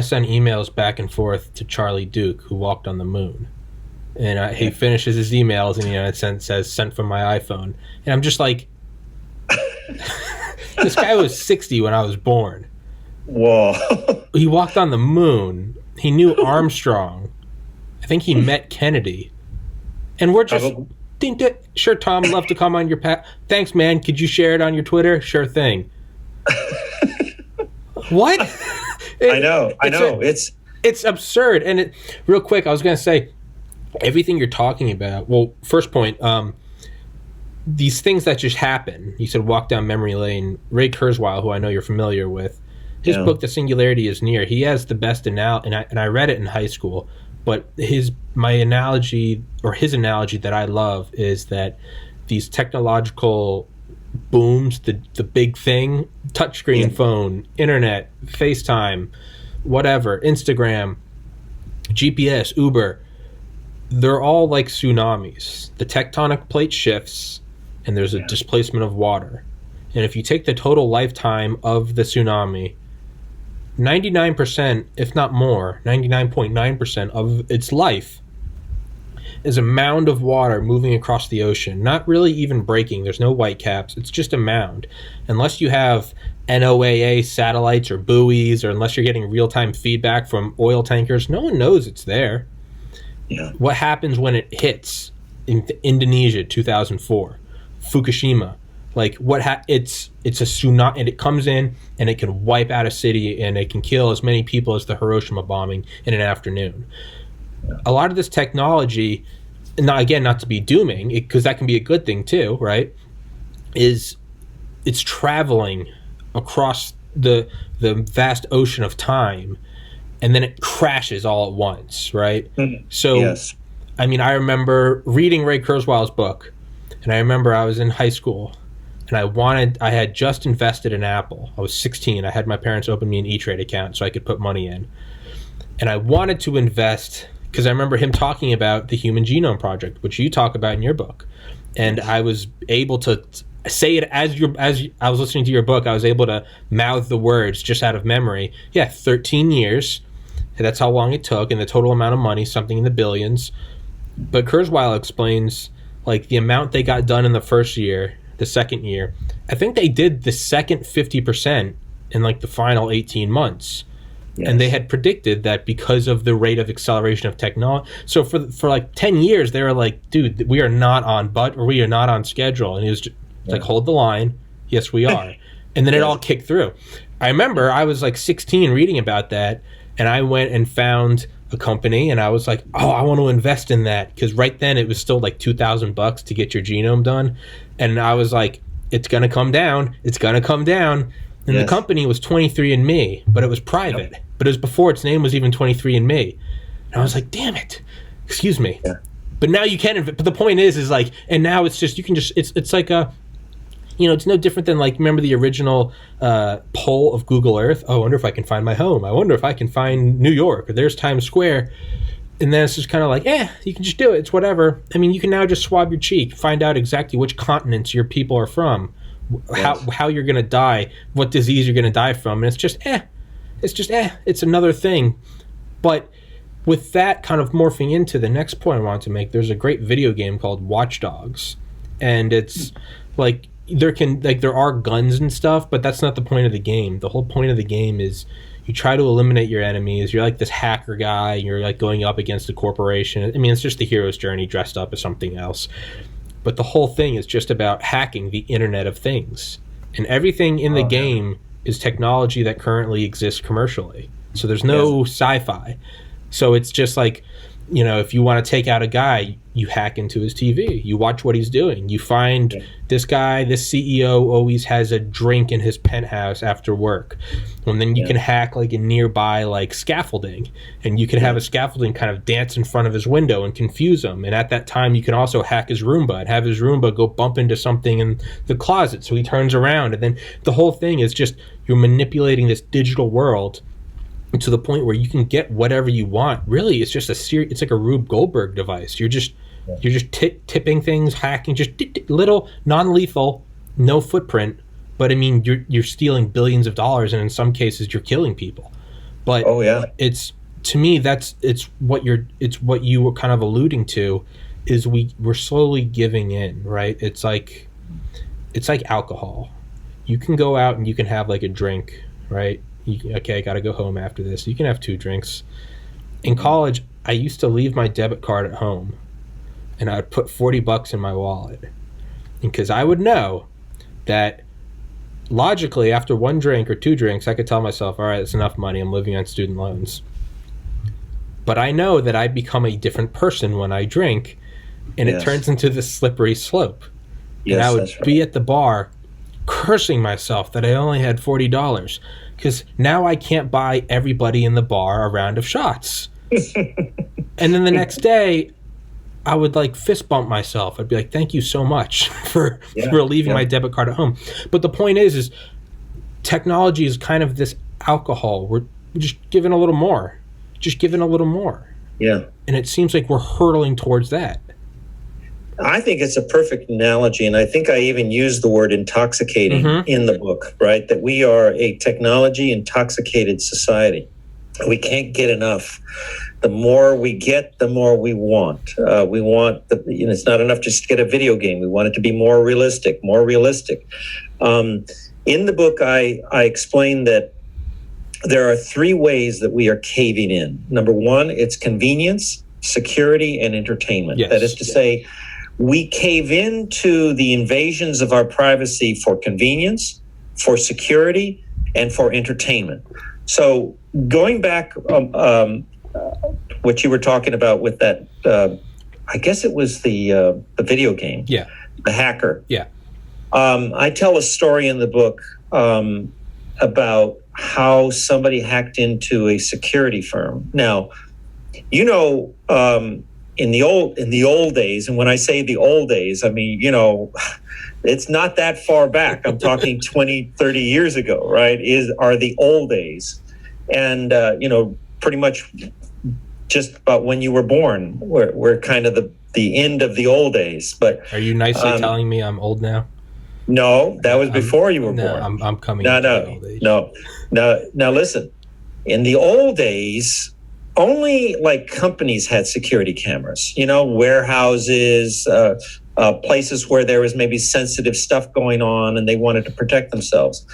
send emails back and forth to Charlie Duke, who walked on the moon, and he finishes his emails and it says sent from my iPhone, and I'm just like, this guy was 60 when I was born. Whoa. He walked on the moon. He knew Armstrong. I think he met Kennedy, and we're just. Sure, Tom, love to come on your path. Thanks, man. Could you share it on your Twitter? Sure thing. What? I know. It's absurd. And real quick, I was going to say, everything you're talking about. Well, first point, these things that just happen. You said walk down memory lane. Ray Kurzweil, who I know you're familiar with, his book, The Singularity is Near, he has the best analogy, and I read it in high school, but his analogy that I love is that these technological booms, the big thing, touchscreen phone, internet, FaceTime, whatever, Instagram, GPS, Uber, they're all like tsunamis. The tectonic plate shifts and there's a displacement of water. And if you take the total lifetime of the tsunami, 99%, if not more, 99.9% of its life is a mound of water moving across the ocean, not really even breaking. There's no white caps. It's just a mound. Unless you have NOAA satellites or buoys, or unless you're getting real-time feedback from oil tankers, no one knows it's there. Yeah. What happens when it hits in Indonesia, 2004, Fukushima? Like it's a tsunami, and it comes in and it can wipe out a city and it can kill as many people as the Hiroshima bombing in an afternoon. A lot of this technology, not to be dooming, because that can be a good thing too, right? It's traveling across the vast ocean of time, and then it crashes all at once, right? Mm-hmm. So, yes. I mean, I remember reading Ray Kurzweil's book, and I remember I was in high school, and I had just invested in Apple. I was 16. I had my parents open me an E-Trade account so I could put money in. And I wanted to invest because I remember him talking about the Human Genome Project, which you talk about in your book. And I was able to say it as I was listening to your book. I was able to mouth the words just out of memory. Yeah, 13 years. And that's how long it took, and the total amount of money, something in the billions. But Kurzweil explains like the amount they got done in the first year, the second year. I think they did the second 50% in like the final 18 months. Yes. And they had predicted that because of the rate of acceleration of technology. So for like 10 years, they were like, dude, we are not on schedule. And he was just like, hold the line. Yes, we are. And then it all kicked through. I remember I was like 16 reading about that, and I went and found a company, and I was like, oh, I want to invest in that. Because right then it was still like $2,000 to get your genome done. And I was like, it's going to come down. It's going to come down. And the company was 23andMe, but it was private. Yep. But it was before its name was even 23andMe. And I was like, damn it. Excuse me. Yeah. But now you can. But the point is like, and now it's just, you can just, it's like a, it's no different than like, remember the original poll of Google Earth? Oh, I wonder if I can find my home. I wonder if I can find New York, or there's Times Square. And then it's just kind of like, you can just do it. It's whatever. I mean, you can now just swab your cheek, find out exactly which continents your people are from, how you're going to die, what disease you're going to die from. And it's just, it's another thing. But with that kind of morphing into the next point I wanted to make, there's a great video game called Watch Dogs. And it's like, there are guns and stuff, but that's not the point of the game. The whole point of the game is you try to eliminate your enemies. You're like this hacker guy. You're like going up against a corporation. I mean, it's just the hero's journey dressed up as something else. But the whole thing is just about hacking the Internet of Things. And everything in the game is technology that currently exists commercially. So there's no sci-fi. So it's just like, if you want to take out a guy, you hack into his TV. You watch what he's doing. You find this guy, this CEO always has a drink in his penthouse after work. And then you can hack like a nearby like scaffolding. And you can have a scaffolding kind of dance in front of his window and confuse him. And at that time, you can also hack his Roomba and have his Roomba go bump into something in the closet. So he turns around. And then the whole thing is just you're manipulating this digital world to the point where you can get whatever you want. Really, it's just it's like a Rube Goldberg device. You're just tipping things, hacking, just little, non-lethal, no footprint. But I mean, you're stealing billions of dollars, and in some cases, you're killing people. But it's, to me, it's what you were kind of alluding to, is we're slowly giving in, right? It's like alcohol. You can go out and you can have like a drink, right? Okay, I got to go home after this. You can have 2 drinks. In college, I used to leave my debit card at home, and I would put $40 in my wallet, because I would know that logically after 1 drink or 2 drinks, I could tell myself, all right, it's enough money. I'm living on student loans. but I know that I become a different person when I drink, and it turns into this slippery slope. Yes, and I would that's right. be at the bar cursing myself that I only had $40 because now I can't buy everybody in the bar a round of shots. And then the next day, I would like fist bump myself. I'd be like, "Thank you so much for leaving my debit card at home." But the point is technology is kind of this alcohol. We're just giving a little more, Yeah. and it seems like we're hurtling towards that. I think it's a perfect analogy, and I think I even used the word intoxicating in the book, right? That we are a technology intoxicated society. We can't get enough. The more we get, the more we want. It's not enough just to get a video game. We want it to be more realistic. In the book, I explain that there are three ways that we are caving in. Number one, it's convenience, security, and entertainment. Yes. That is to say, we cave into the invasions of our privacy for convenience, for security, and for entertainment. So going back, what you were talking about with that, I guess it was the video game, the hacker. Yeah. I tell a story in the book about how somebody hacked into a security firm. Now, in the old days, and when I say the old days, I mean, it's not that far back. I'm talking 20, 30 years ago, right? Are the old days. And, pretty much just about when you were born, we're kind of the end of the old days. But are you nicely telling me I'm old now? No, that was before you were born. I'm coming into the old age. Now listen, in the old days, only like companies had security cameras, warehouses, places where there was maybe sensitive stuff going on and they wanted to protect themselves.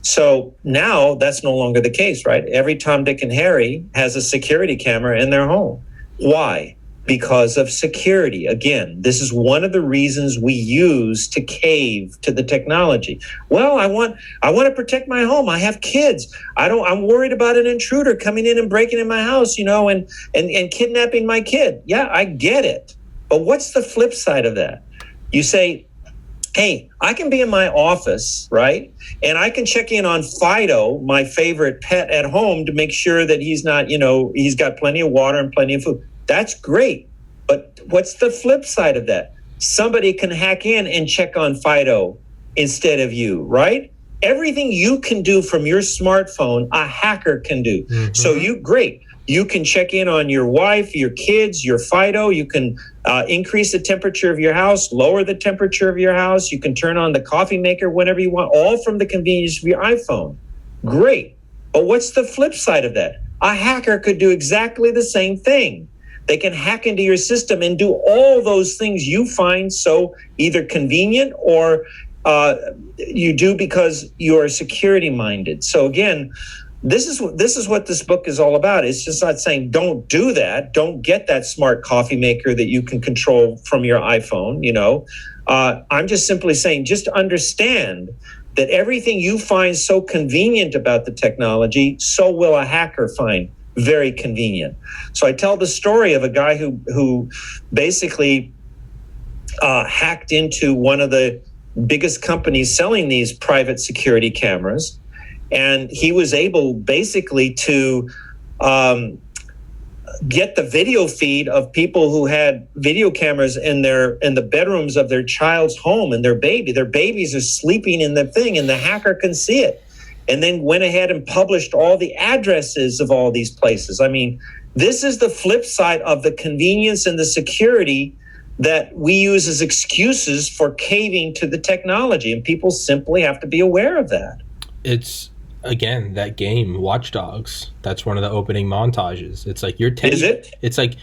So now that's no longer the case, right? Every Tom, Dick, and Harry has a security camera in their home. Why? Because of security. Again, this is one of the reasons we use to cave to the technology. Well, I want to protect my home. I have kids. I'm worried about an intruder coming in and breaking in my house, and kidnapping my kid. Yeah, I get it. But what's the flip side of that? You say, hey, I can be in my office, right? And I can check in on Fido, my favorite pet at home, to make sure that he's not, he's got plenty of water and plenty of food. That's great. But what's the flip side of that? Somebody can hack in and check on Fido instead of you, right? Everything you can do from your smartphone, a hacker can do. Mm-hmm. So you can check in on your wife, your kids, your Fido. You can increase the temperature of your house, lower the temperature of your house. You can turn on the coffee maker whenever you want, all from the convenience of your iPhone. Great. But what's the flip side of that? A hacker could do exactly the same thing. They can hack into your system and do all those things you find so either convenient or you do because you are security minded. So again, this is what this book is all about. It's just not saying don't do that. Don't get that smart coffee maker that you can control from your iPhone. I'm just simply saying just understand that everything you find so convenient about the technology, so will a hacker find very convenient. So I tell the story of a guy who basically hacked into one of the biggest companies selling these private security cameras. And he was able basically to get the video feed of people who had video cameras in the bedrooms of their child's home, and their babies are sleeping in the thing, and the hacker can see it. And then went ahead and published all the addresses of all these places. I mean, this is the flip side of the convenience and the security that we use as excuses for caving to the technology, and people simply have to be aware of that. It's, again, that game Watch Dogs. That's one of the opening montages. It's like your teddy. Is it? It's like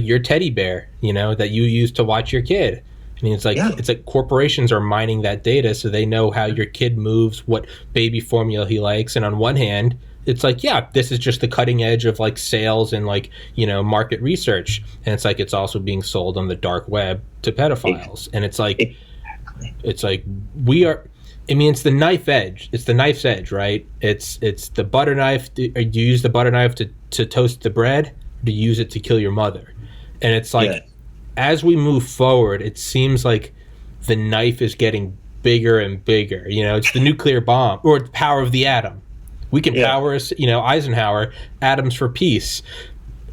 your teddy bear, that you use to watch your kid. I mean, it's like corporations are mining that data so they know how your kid moves, what baby formula he likes. And on one hand, it's like, yeah, this is just the cutting edge of like sales and like, market research. And it's like it's also being sold on the dark web to pedophiles. And it's like we are. I mean, it's the knife edge. It's the knife's edge, right? It's the butter knife. Do you use the butter knife to toast the bread, to use it to kill your mother. And it's like, as we move forward, it seems like the knife is getting bigger and bigger. It's the nuclear bomb, or the power of the atom. We can power, Eisenhower, atoms for peace.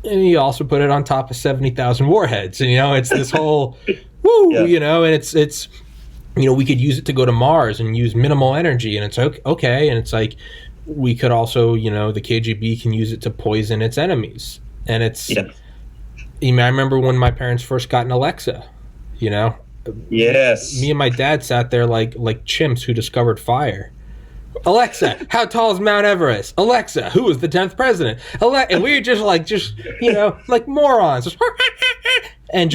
And you also put it on top of 70,000 warheads. And, it's this whole, and it's we could use it to go to Mars and use minimal energy. And it's okay. And it's like, we could also, the KGB can use it to poison its enemies. And it's, I remember when my parents first got an Alexa, Yes. Me and my dad sat there like chimps who discovered fire. Alexa, how tall is Mount Everest? Alexa, who was the 10th president? And we were just like morons. And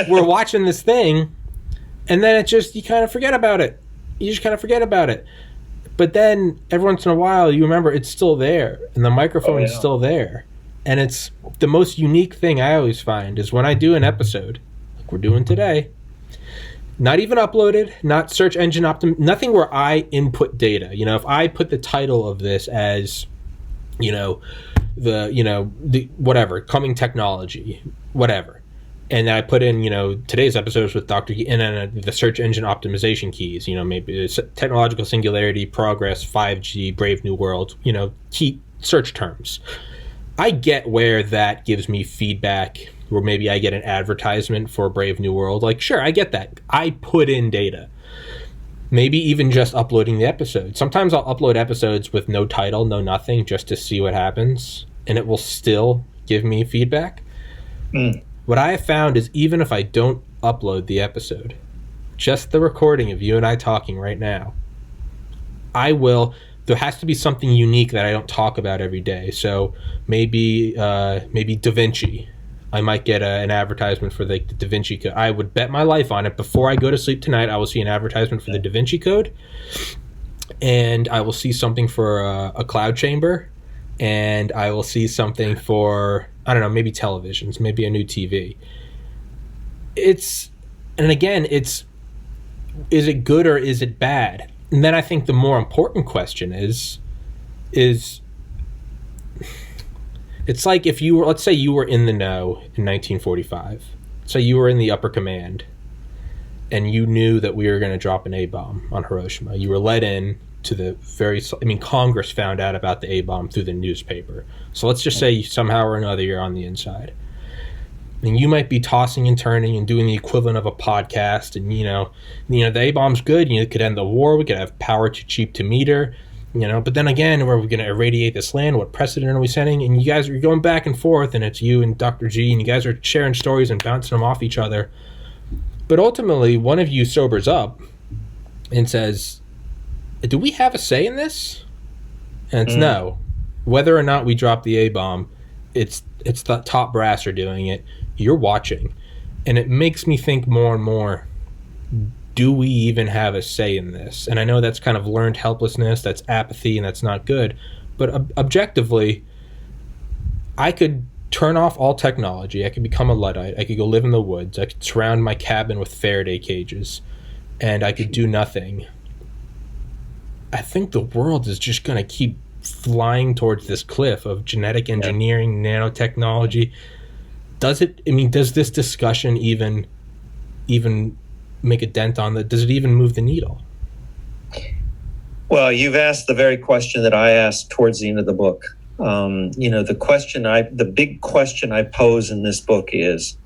we're watching this thing, and then you kind of forget about it. But then every once in a while, you remember it's still there, and the microphone is still there. And it's the most unique thing I always find is when I do an episode, like we're doing today, not even uploaded, not search engine nothing where I input data. If I put the title of this as, the whatever, coming technology, whatever, and I put in, today's episodes with Dr. Guillen and the search engine optimization keys, maybe it's technological singularity, progress, 5G, Brave New World, key search terms. I get where that gives me feedback, where maybe I get an advertisement for Brave New World. Like, sure, I get that. I put in data. Maybe even just uploading the episode. Sometimes I'll upload episodes with no title, no nothing, just to see what happens, and it will still give me feedback. What I have found is even if I don't upload the episode, just the recording of you and I talking right now, there has to be something unique that I don't talk about every day. So maybe Da Vinci. I might get an advertisement for the Da Vinci Code. I would bet my life on it. Before I go to sleep tonight, I will see an advertisement for the Da Vinci Code, and I will see something for a cloud chamber, and I will see something for, I don't know, maybe televisions, maybe a new TV. Is it good or is it bad? And then I think the more important question is it's like if you were, let's say you were in the know in 1945. So you were in the upper command and you knew that we were going to drop an A-bomb on Hiroshima. You were let in to Congress found out about the A-bomb through the newspaper. So let's just say somehow or another you're on the inside. And you might be tossing and turning and doing the equivalent of a podcast. And, the A-bomb's good. It could end the war. We could have power too cheap to meter. But then again, where are we going to irradiate this land? What precedent are we setting? And you guys are going back and forth, and it's you and Dr. G, and you guys are sharing stories and bouncing them off each other. But ultimately, one of you sobers up and says, do we have a say in this? And it's no. Whether or not we drop the A-bomb, it's the top brass are doing it. You're watching. And it makes me think more and more, do we even have a say in this? And I know that's kind of learned helplessness, that's apathy, and that's not good. But objectively, I could turn off all technology. I could become a Luddite. I could go live in the woods. I could surround my cabin with Faraday cages. And I could do nothing. I think the world is just going to keep flying towards this cliff of genetic engineering, nanotechnology. Does this discussion even make a dent on that? Does it even move the needle? Well, you've asked the very question that I asked towards the end of the book. The big question I pose in this book is,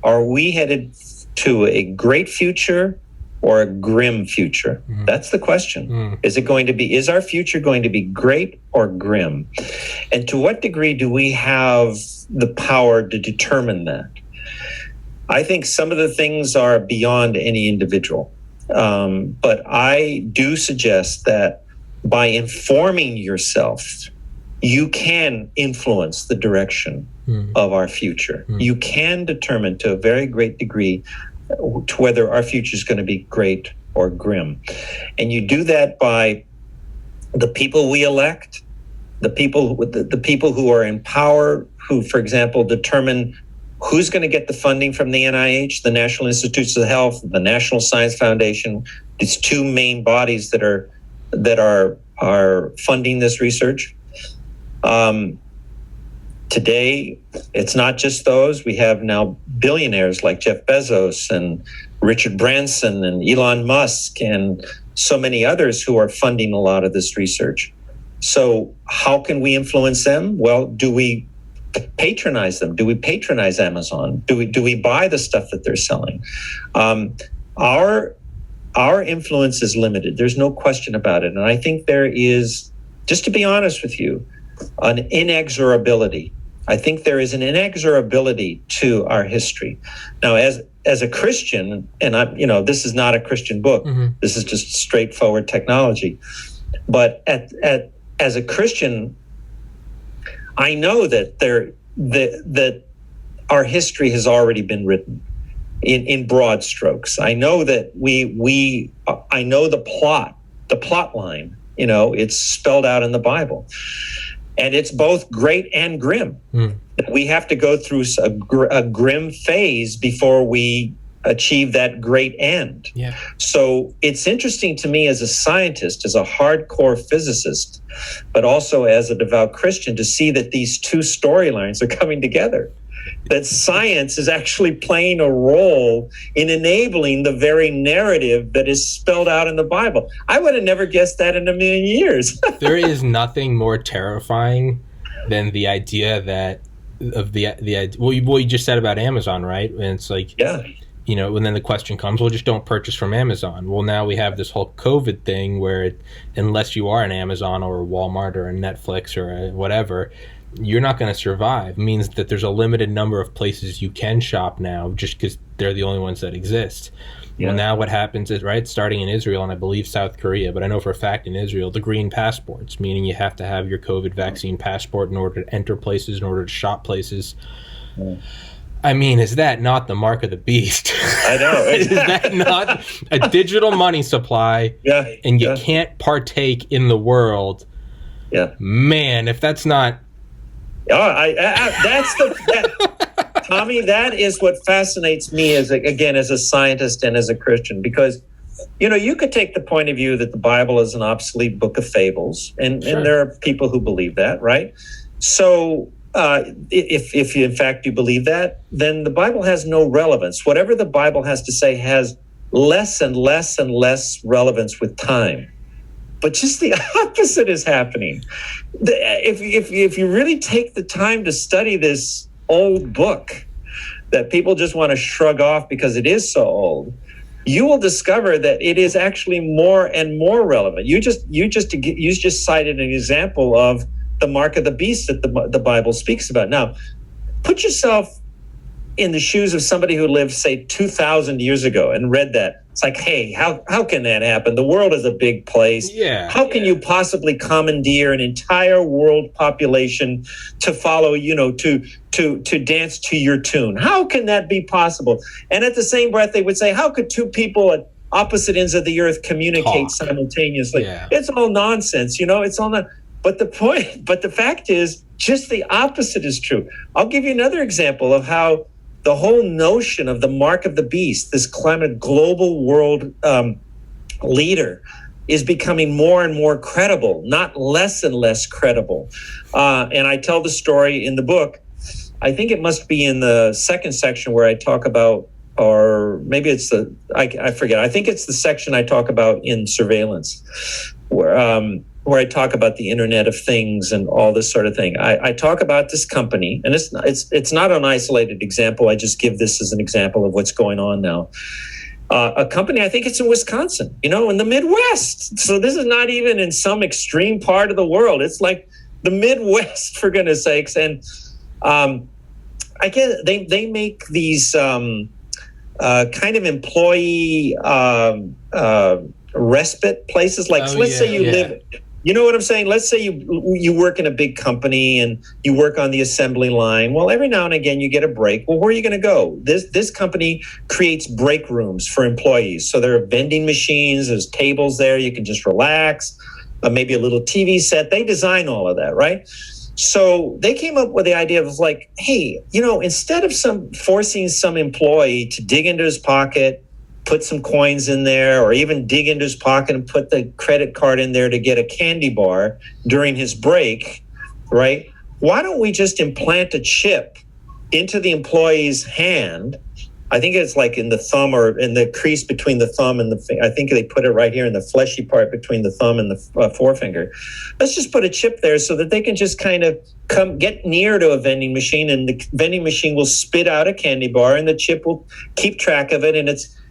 are we headed to a great future or a grim future? That's the question. Is our future going to be great or grim? And to what degree do we have the power to determine that? I think some of the things are beyond any individual. But I do suggest that by informing yourself, you can influence the direction of our future. You can determine to a very great degree to whether our future is going to be great or grim. And you do that by the people we elect, the people who are in power, who, for example, determine who's going to get the funding from the NIH, the National Institutes of Health, the National Science Foundation, these two main bodies that are funding this research. Today, it's not just those. We have now billionaires like Jeff Bezos and Richard Branson and Elon Musk and so many others who are funding a lot of this research. So how can we influence them? Well, do we patronize them? Do we patronize Amazon? Do we buy the stuff that they're selling? Our influence is limited. There's no question about it. And I think there is, just to be honest with you, an inexorability. I think there is an inexorability to our history. Now, as a Christian, and this is not a Christian book. Mm-hmm. This is just straightforward technology. But as a Christian, I know that that our history has already been written in broad strokes. I know that I know the plot line. It's spelled out in the Bible. And it's both great and grim. We have to go through a grim phase before we achieve that great end. Yeah. So it's interesting to me as a scientist, as a hardcore physicist, but also as a devout Christian, to see that these two storylines are coming together. That science is actually playing a role in enabling the very narrative that is spelled out in the Bible. I would have never guessed that in a million years. There is nothing more terrifying than the idea what you just said about Amazon, right? And it's like, yeah. And then the question comes, well, just don't purchase from Amazon. Well, now we have this whole COVID thing where unless you are an Amazon or a Walmart or a Netflix or a whatever, you're not going to survive. It means that there's a limited number of places you can shop now just because they're the only ones that exist. Yeah. Well, now what happens is, right, starting in Israel and I believe South Korea, but I know for a fact in Israel, the green passports, meaning you have to have your COVID vaccine passport in order to enter places, in order to shop places. Yeah. I mean, is that not the mark of the beast? I know. Is that not a digital money supply? Yeah. And you can't partake in the world. Yeah. Man, if that's not... Tommy, that is what fascinates me as a scientist and as a Christian, because, you could take the point of view that the Bible is an obsolete book of fables, and there are people who believe that, right? So if you, in fact, you believe that, then the Bible has no relevance. Whatever the Bible has to say has less and less and less relevance with time. But just the opposite is happening. If you really take the time to study this old book that people just want to shrug off because it is so old, you will discover that it is actually more and more relevant. You just cited an example of the mark of the beast that the Bible speaks about. Now, put yourself in the shoes of somebody who lived, say, 2,000 years ago and read that. It's like, hey, how can that happen? The world is a big place. Yeah. How can you possibly commandeer an entire world population to follow, to dance to your tune? How can that be possible? And at the same breath, they would say, how could two people at opposite ends of the earth communicate simultaneously? Yeah. It's all nonsense, it's all not. But the fact is, just the opposite is true. I'll give you another example of how the whole notion of the mark of the beast, this climate global world leader, is becoming more and more credible, not less and less credible. And I tell the story in the book. I think it must be in the second section where I talk about, or maybe it's I forget. I think it's the section I talk about in surveillance, where I talk about the Internet of Things and all this sort of thing. I talk about this company, and it's not an isolated example. I just give this as an example of what's going on now. A company, I think it's in Wisconsin, in the Midwest. So this is not even in some extreme part of the world. It's like the Midwest, for goodness sakes. And I guess they make these kind of employee respite places. Like, let's say you live... You know what I'm saying? Let's say you work in a big company and you work on the assembly line. Well, every now and again you get a break. Well, where are you going to go? This company creates break rooms for employees. So there are vending machines, there's tables there, you can just relax, maybe a little TV set. They design all of that, right? So they came up with the idea of like, hey, instead of forcing some employee to dig into his pocket, put some coins in there, or even dig into his pocket and put the credit card in there to get a candy bar during his break, right? why don't we just implant a chip into the employee's hand? I think it's like in the thumb or in the crease between the thumb and the, I think they put it right here in the fleshy part between the thumb and the forefinger. Let's just put a chip there so that they can just kind of get near to a vending machine, and the vending machine will spit out a candy bar and the chip will keep track of it, and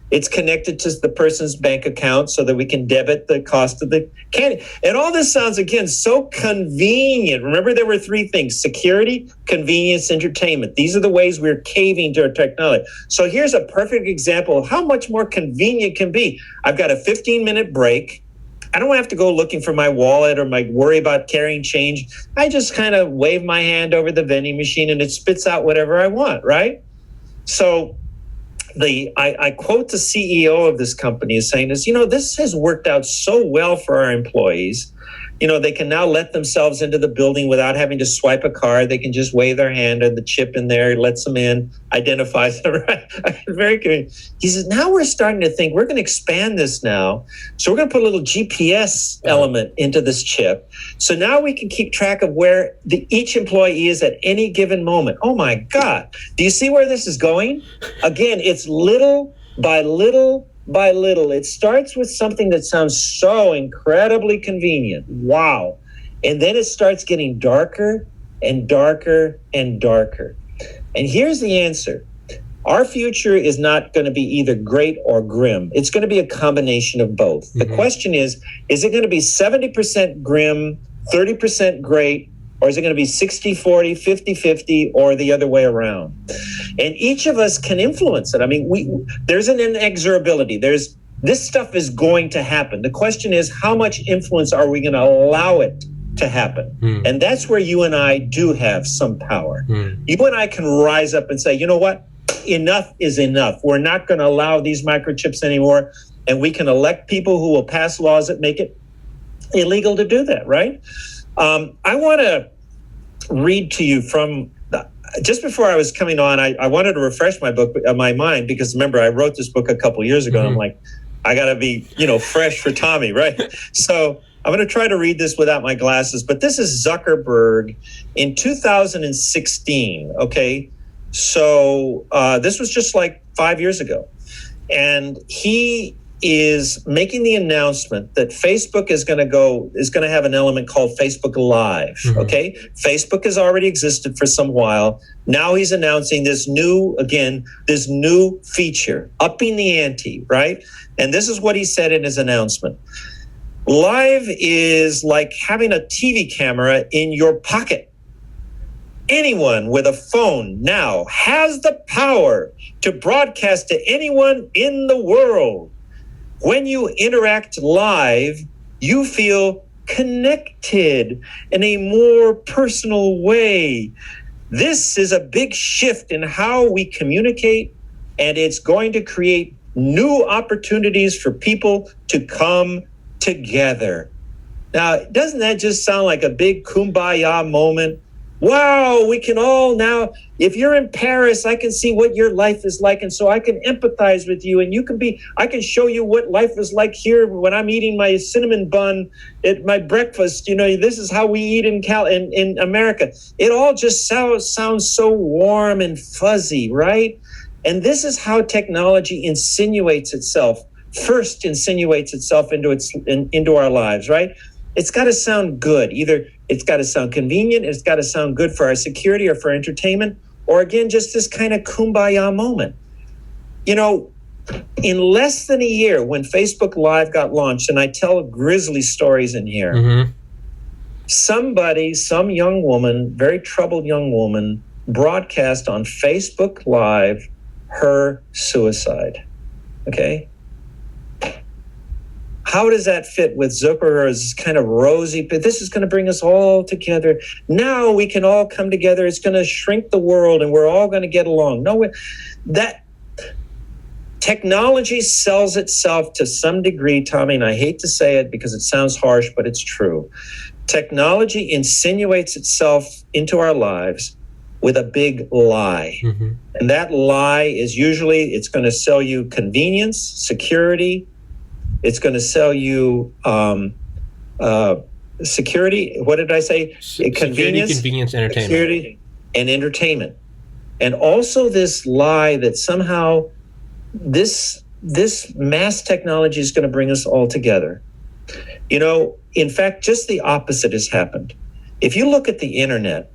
it's connected to the person's bank account so that we can debit the cost of the candy. And all this sounds, again, so convenient. Remember, there were three things: security, convenience, entertainment. These are the ways we're caving to our technology. So here's a perfect example of how much more convenient it can be. I've got a 15-minute break. I don't have to go looking for my wallet or worry about carrying change. I just kind of wave my hand over the vending machine and it spits out whatever I want, right? So I quote the CEO of this company as saying this, this has worked out so well for our employees. They can now let themselves into the building without having to swipe a card. They can just wave their hand and the chip in there lets them in, identifies them, right? Very convenient. He says, now we're starting to think we're going to expand this now. So we're going to put a little GPS element into this chip. So now we can keep track of where each employee is at any given moment. Oh my God. Do you see where this is going? Again, it's little by little by little. It starts with something that sounds so incredibly convenient. Wow. And then it starts getting darker and darker and darker. And here's the answer. Our future is not going to be either great or grim. It's going to be a combination of both. Mm-hmm. The question is it going to be 70% grim, 30% great, or is it going to be 60-40, 50-50, or the other way around? And each of us can influence it. I mean, there's an inexorability. This stuff is going to happen. The question is, how much influence are we going to allow it to happen? And that's where you and I do have some power. You and I can rise up and say, you know what? Enough is enough. We're not going to allow these microchips anymore. And we can elect people who will pass laws that make it illegal to do that, right? I want to read to you from, just before I was coming on, I wanted to refresh my mind, because remember, I wrote this book a couple years ago, and I'm like, I got to be, fresh for Tommy, right? So I'm going to try to read this without my glasses, but this is Zuckerberg in 2016, okay? So this was just like 5 years ago. And he is making the announcement that Facebook is going to have an element called Facebook Live. Okay, Facebook has already existed for some while. Now he's announcing this new feature, upping the ante, right? And this is what he said in his announcement. Live is like having a TV camera in your pocket. Anyone with a phone now has the power to broadcast to anyone in the world. When you interact live, you feel connected in a more personal way. This is a big shift in how we communicate, and it's going to create new opportunities for people to come together. Now, doesn't that just sound like a big kumbaya moment? Wow, we can all now, if you're in Paris, I can see what your life is like, and so I can empathize with you, and I can show you what life is like here when I'm eating my cinnamon bun at my breakfast. This is how we eat in America. It all just sounds so warm and fuzzy, right? And this is how technology insinuates itself into our lives, right? It's got to sound good. Either it's got to sound convenient, it's got to sound good for our security or for entertainment, or again, just this kind of kumbaya moment. In less than a year, when Facebook Live got launched, and I tell grisly stories in here, some young woman, very troubled young woman, broadcast on Facebook Live her suicide. Okay? How does that fit with Zuckerberg's kind of rosy, but this is going to bring us all together. Now we can all come together. It's going to shrink the world and we're all going to get along. No, that technology sells itself to some degree, Tommy, and I hate to say it because it sounds harsh, but it's true. Technology insinuates itself into our lives with a big lie. And that lie is usually, it's going to sell you convenience, security. It's going to sell you security. What did I say? Security, convenience, entertainment. Security and entertainment. And also this lie that somehow this mass technology is going to bring us all together. In fact, just the opposite has happened. If you look at the internet,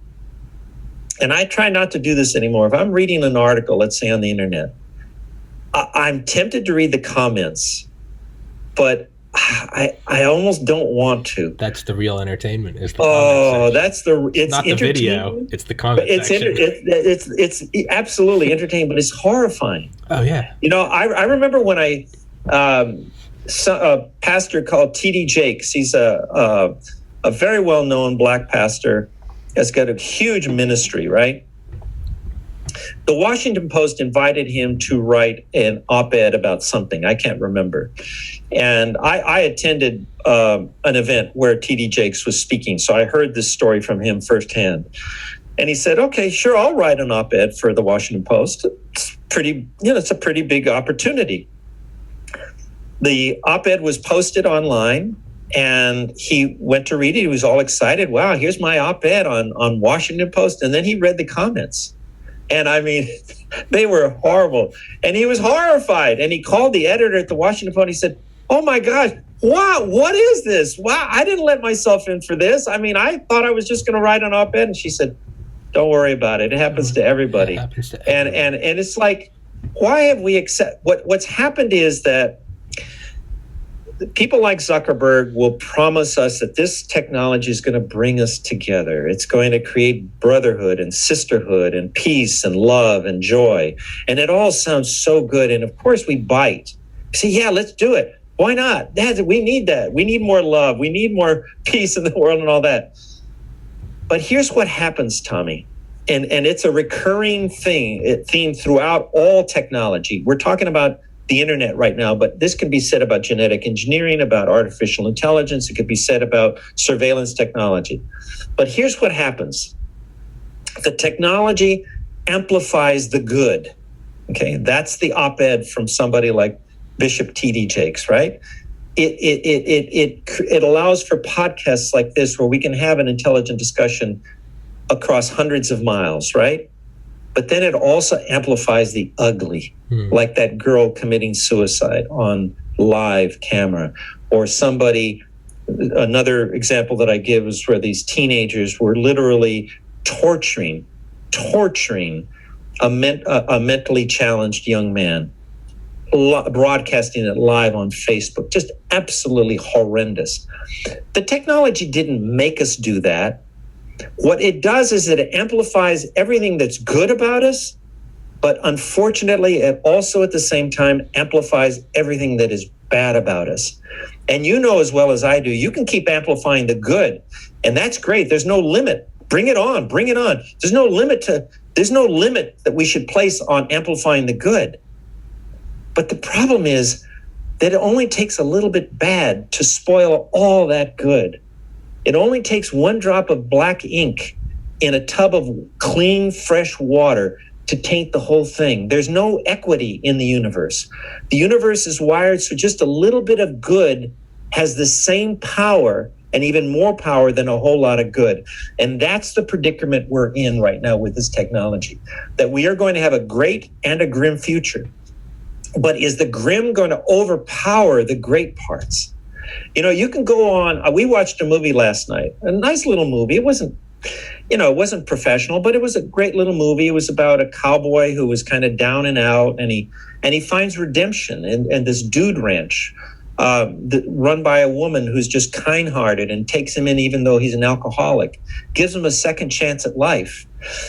and I try not to do this anymore, if I'm reading an article, let's say on the internet, I'm tempted to read the comments, but I almost don't want to. That's the real entertainment. Is the comment section. It's not the video. It's the comment section. It's absolutely entertaining, but it's horrifying. Oh yeah. I remember when a pastor called T.D. Jakes. He's a very well-known black pastor. Has got a huge ministry, right? The Washington Post invited him to write an op-ed about something. I can't remember. And I attended an event where T.D. Jakes was speaking, so I heard this story from him firsthand. And he said, okay, sure, I'll write an op-ed for the Washington Post. It's a pretty big opportunity. The op-ed was posted online, and he went to read it. He was all excited. Wow, here's my op-ed on Washington Post. And then he read the comments. And I mean, they were horrible. And he was horrified. And he called the editor at the Washington Post. He said, oh my gosh, wow, what is this? Wow, I didn't let myself in for this. I mean, I thought I was just going to write an op-ed. And she said, don't worry about it. It happens to everybody. And it's like, why have we what's happened is that people like Zuckerberg will promise us that this technology is going to bring us together. It's going to create brotherhood and sisterhood and peace and love and joy. And it all sounds so good. And of course we bite. Say, yeah, let's do it. Why not? We need that. We need more love. We need more peace in the world and all that. But here's what happens, Tommy. And it's a recurring theme throughout all technology. We're talking about the internet right now, but this can be said about genetic engineering, about artificial intelligence. It could be said about surveillance technology. But here's what happens. The technology amplifies the good. Okay, that's the op-ed from somebody like Bishop T.D. Jakes, right? It allows for podcasts like this where we can have an intelligent discussion across hundreds of miles, right? But then it also amplifies the ugly, like that girl committing suicide on live camera, or somebody. Another example that I give is where these teenagers were literally torturing a mentally challenged young man, broadcasting it live on Facebook. Just absolutely horrendous. The technology didn't make us do that. What it does is it amplifies everything that's good about us, but unfortunately, it also at the same time amplifies everything that is bad about us. And you know as well as I do, you can keep amplifying the good, and that's great. There's no limit. Bring it on. Bring it on. There's no limit that we should place on amplifying the good. But the problem is that it only takes a little bit bad to spoil all that good. It only takes one drop of black ink in a tub of clean, fresh water to taint the whole thing. There's no equity in the universe. The universe is wired so just a little bit of good has the same power and even more power than a whole lot of good. And that's the predicament we're in right now with this technology, that we are going to have a great and a grim future. But is the grim going to overpower the great parts? You can go on. We watched a movie last night, a nice little movie. It wasn't professional, but it was a great little movie. It was about a cowboy who was kind of down and out, and he finds redemption in this dude ranch run by a woman who's just kind-hearted and takes him in even though he's an alcoholic, gives him a second chance at life.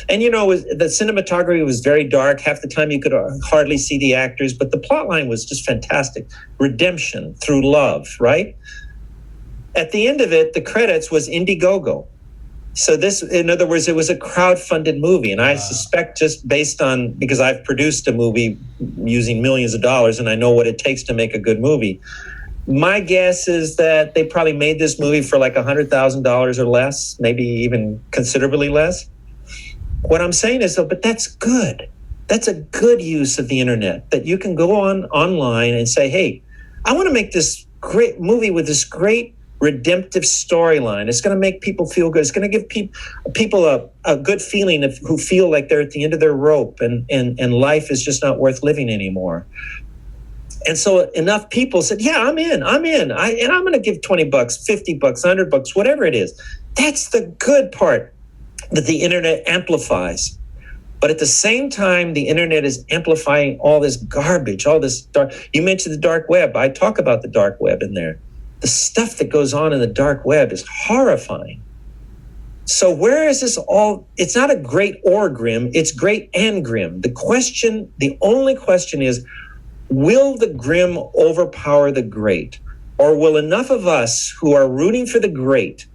And, the cinematography was very dark. Half the time you could hardly see the actors, but the plot line was just fantastic. Redemption through love, right? At the end of it, the credits was Indiegogo. So this, in other words, it was a crowd-funded movie. And I suspect just based on, because I've produced a movie using millions of dollars and I know what it takes to make a good movie, my guess is that they probably made this movie for like $100,000 or less, maybe even considerably less. What I'm saying is, though, but that's good. That's a good use of the internet, that you can go online and say, hey, I want to make this great movie with this great redemptive storyline. It's going to make people feel good. It's going to give people a good feeling who feel like they're at the end of their rope and life is just not worth living anymore. And so enough people said, yeah, I'm in. And I'm going to give $20, $50, $100, whatever it is. That's the good part that the internet amplifies. But at the same time, the internet is amplifying all this garbage, all this dark. You mentioned the dark web. I talk about the dark web in there. The stuff that goes on in the dark web is horrifying. So where is this all? It's not a great or grim. It's great and grim. The only question is, will the grim overpower the great? Or will enough of us who are rooting for the great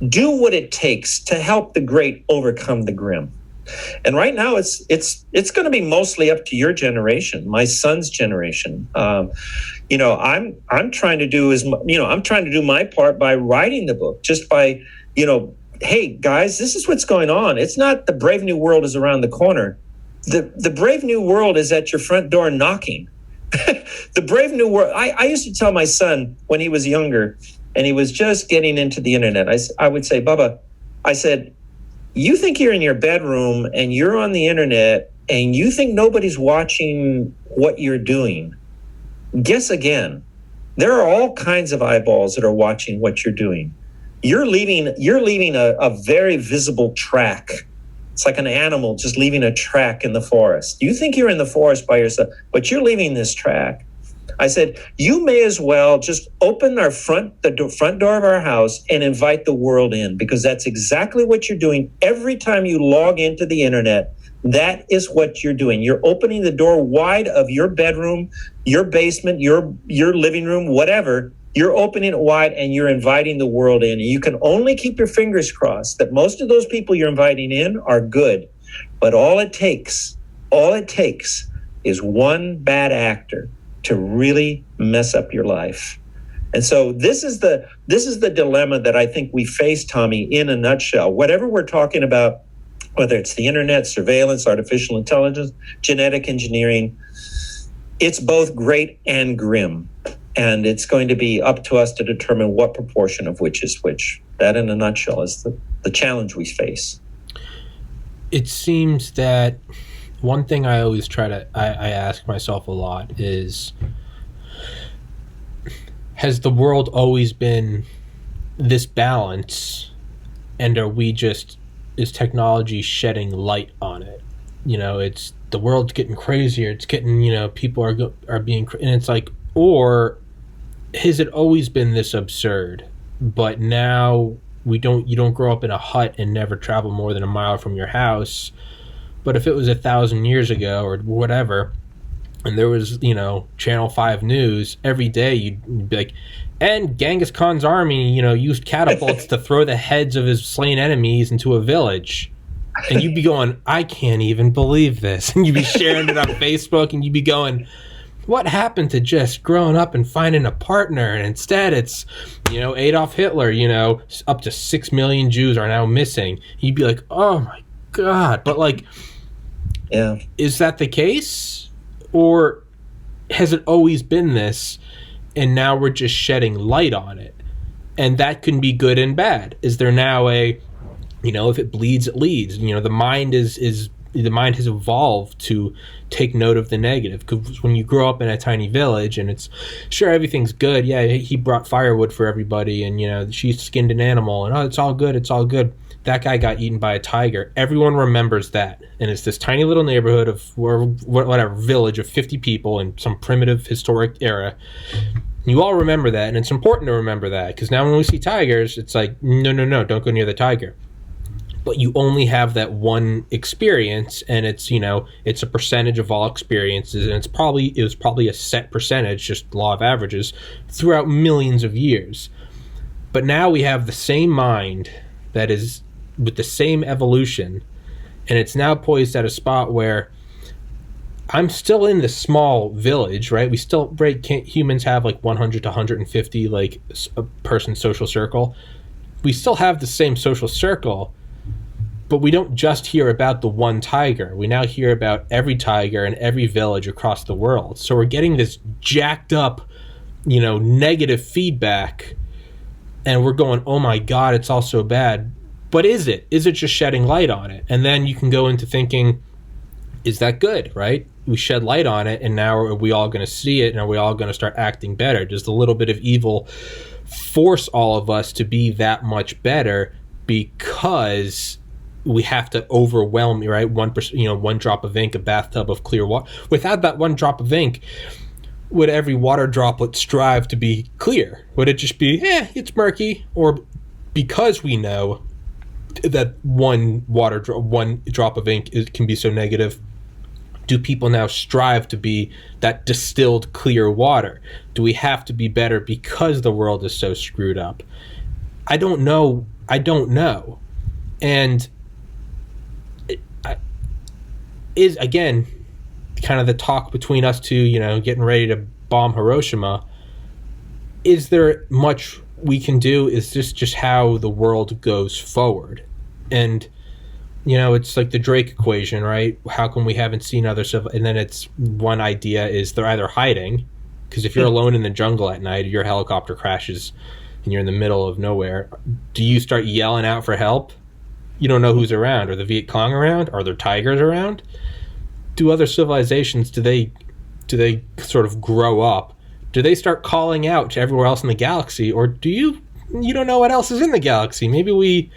do what it takes to help the great overcome the grim? And right now, it's going to be mostly up to your generation, my son's generation. I'm trying to do I'm trying to do my part by writing the book, just by, hey guys, this is what's going on. It's not the brave new world is around the corner. The brave new world is at your front door knocking. The brave new world. I used to tell my son when he was younger and he was just getting into the internet. I would say, Bubba, I said, you think you're in your bedroom and you're on the internet and you think nobody's watching what you're doing. Guess again. There are all kinds of eyeballs that are watching what you're doing. You're leaving a very visible track. It's like an animal just leaving a track in the forest. You think you're in the forest by yourself, but you're leaving this track. I said, you may as well just open the front door of our house and invite the world in, because that's exactly what you're doing every time you log into the internet. That is what you're doing. You're opening the door wide of your bedroom, your basement, your living room, whatever. You're opening it wide and you're inviting the world in. And you can only keep your fingers crossed that most of those people you're inviting in are good. But all it takes is one bad actor to really mess up your life. And so this is the dilemma that I think we face, Tommy, in a nutshell. Whatever we're talking about, whether it's the internet, surveillance, artificial intelligence, genetic engineering, it's both great and grim. And it's going to be up to us to determine what proportion of which is which. That, in a nutshell, is the challenge we face. It seems that one thing I always I ask myself a lot is, has the world always been this balance, and is technology shedding light on it? It's the world's getting crazier. It's getting, people are being, and it's like, or has it always been this absurd? But now you don't grow up in a hut and never travel more than a mile from your house. But if it was 1,000 years ago or whatever, and there was, Channel 5 news, every day you'd be like, and Genghis Khan's army, used catapults to throw the heads of his slain enemies into a village. And you'd be going, I can't even believe this. And you'd be sharing it on Facebook, and you'd be going, what happened to just growing up and finding a partner? And instead it's, Adolf Hitler, up to 6 million Jews are now missing. You'd be like, oh my God. But yeah, is that the case? Or has it always been this, and now we're just shedding light on it? And that can be good and bad. Is there now if it bleeds, it leads. The mind the mind has evolved to take note of the negative. Because when you grow up in a tiny village and it's, sure, everything's good. Yeah, he brought firewood for everybody, and, she skinned an animal, and, it's all good. That guy got eaten by a tiger. Everyone remembers that. And it's this tiny little neighborhood of whatever village of 50 people in some primitive historic era. You all remember that, and it's important to remember that, because now when we see tigers, it's like, no, don't go near the tiger. But you only have that one experience, and it's, it's a percentage of all experiences, and it was probably a set percentage, just law of averages, throughout millions of years. But now we have the same mind that is with the same evolution, and it's now poised at a spot where I'm still in this small village, right? We still, humans have 100 to 150 a person social circle. We still have the same social circle, but we don't just hear about the one tiger. We now hear about every tiger in every village across the world. So we're getting this jacked up, negative feedback and we're going, oh my God, it's all so bad. But is it? Is it just shedding light on it? And then you can go into thinking, is that good, right? We shed light on it, and now are we all going to see it, and are we all going to start acting better? Does the little bit of evil force all of us to be that much better because we have to overwhelm, right? 1%, one drop of ink, a bathtub of clear water. Without that one drop of ink, would every water droplet strive to be clear? Would it just be, it's murky? Or because we know that one drop of ink can be so negative, do people now strive to be that distilled clear water? Do we have to be better because the world is so screwed up? I don't know. And is, again, kind of the talk between us two, getting ready to bomb Hiroshima. Is there much we can do? Is this just how the world goes forward? And it's like the Drake equation, right? How come we haven't seen other stuff? And then it's one idea is they're either hiding, because if you're alone in the jungle at night, your helicopter crashes and you're in the middle of nowhere, do you start yelling out for help? You don't know who's around. Are the Viet Cong around? Are there tigers around? Do other civilizations, do they sort of grow up? Do they start calling out to everywhere else in the galaxy? Or do you don't know what else is in the galaxy? Maybe we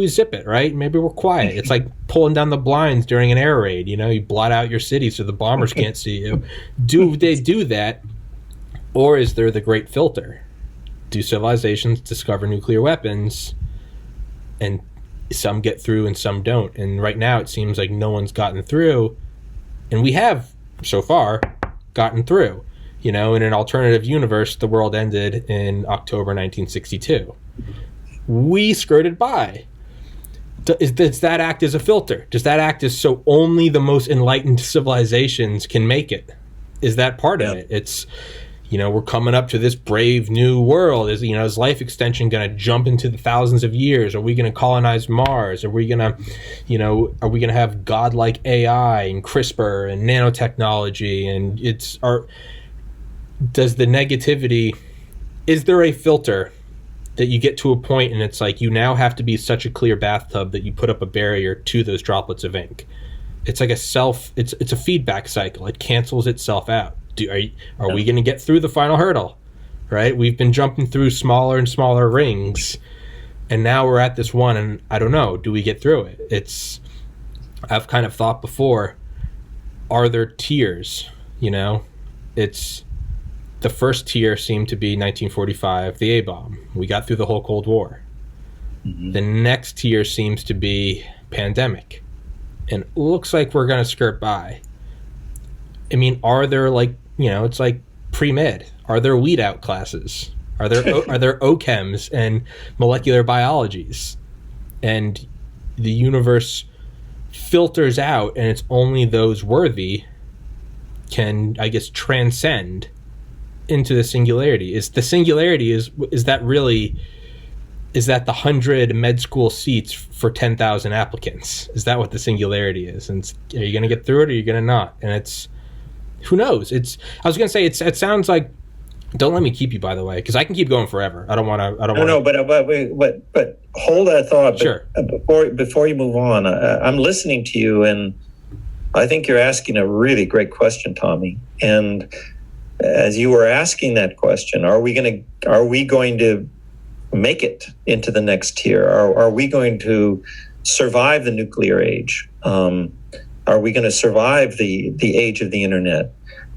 zip it, right? Maybe we're quiet. It's like pulling down the blinds during an air raid. You blot out your city so the bombers can't see you. Do they do that? Or is there the great filter? Do civilizations discover nuclear weapons and some get through and some don't? And right now it seems like no one's gotten through. And we have, so far, gotten through. In an alternative universe, the world ended in October 1962. We skirted by. Does that act as a filter? Does that act as so only the most enlightened civilizations can make it? Is that part of it? It's, we're coming up to this brave new world. Is life extension going to jump into the thousands of years? Are we going to colonize Mars? Are we going to, have godlike AI and CRISPR and nanotechnology? And does the negativity, is there a filter that you get to a point and it's like you now have to be such a clear bathtub that you put up a barrier to those droplets of ink? It's like it's a feedback cycle. It cancels itself out. Are we going to get through the final hurdle? Right? We've been jumping through smaller and smaller rings, and now we're at this one, and I don't know, do we get through it? I've kind of thought before, are there tiers? It's the first tier seemed to be 1945, the A-bomb. We got through the whole Cold War. Mm-hmm. The next tier seems to be pandemic. And it looks like we're going to skirt by. I mean, are there it's like pre-med. Are there weed out classes? Are there OChems and molecular biologies? And the universe filters out, and it's only those worthy can, I guess, transcend into the singularity. Is the 100 med school seats for 10,000 applicants? Is that what the singularity is? And are you going to get through it, or are you going to not? And it's, who knows? I was going to say, it sounds like, don't let me keep you, by the way, because I can keep going forever. I don't want to. No, but hold that thought. Sure. Before you move on, I'm listening to you, and I think you're asking a really great question, Tommy. And as you were asking that question, are we going to make it into the next tier? Are we going to survive the nuclear age? Are we going to survive the age of the internet?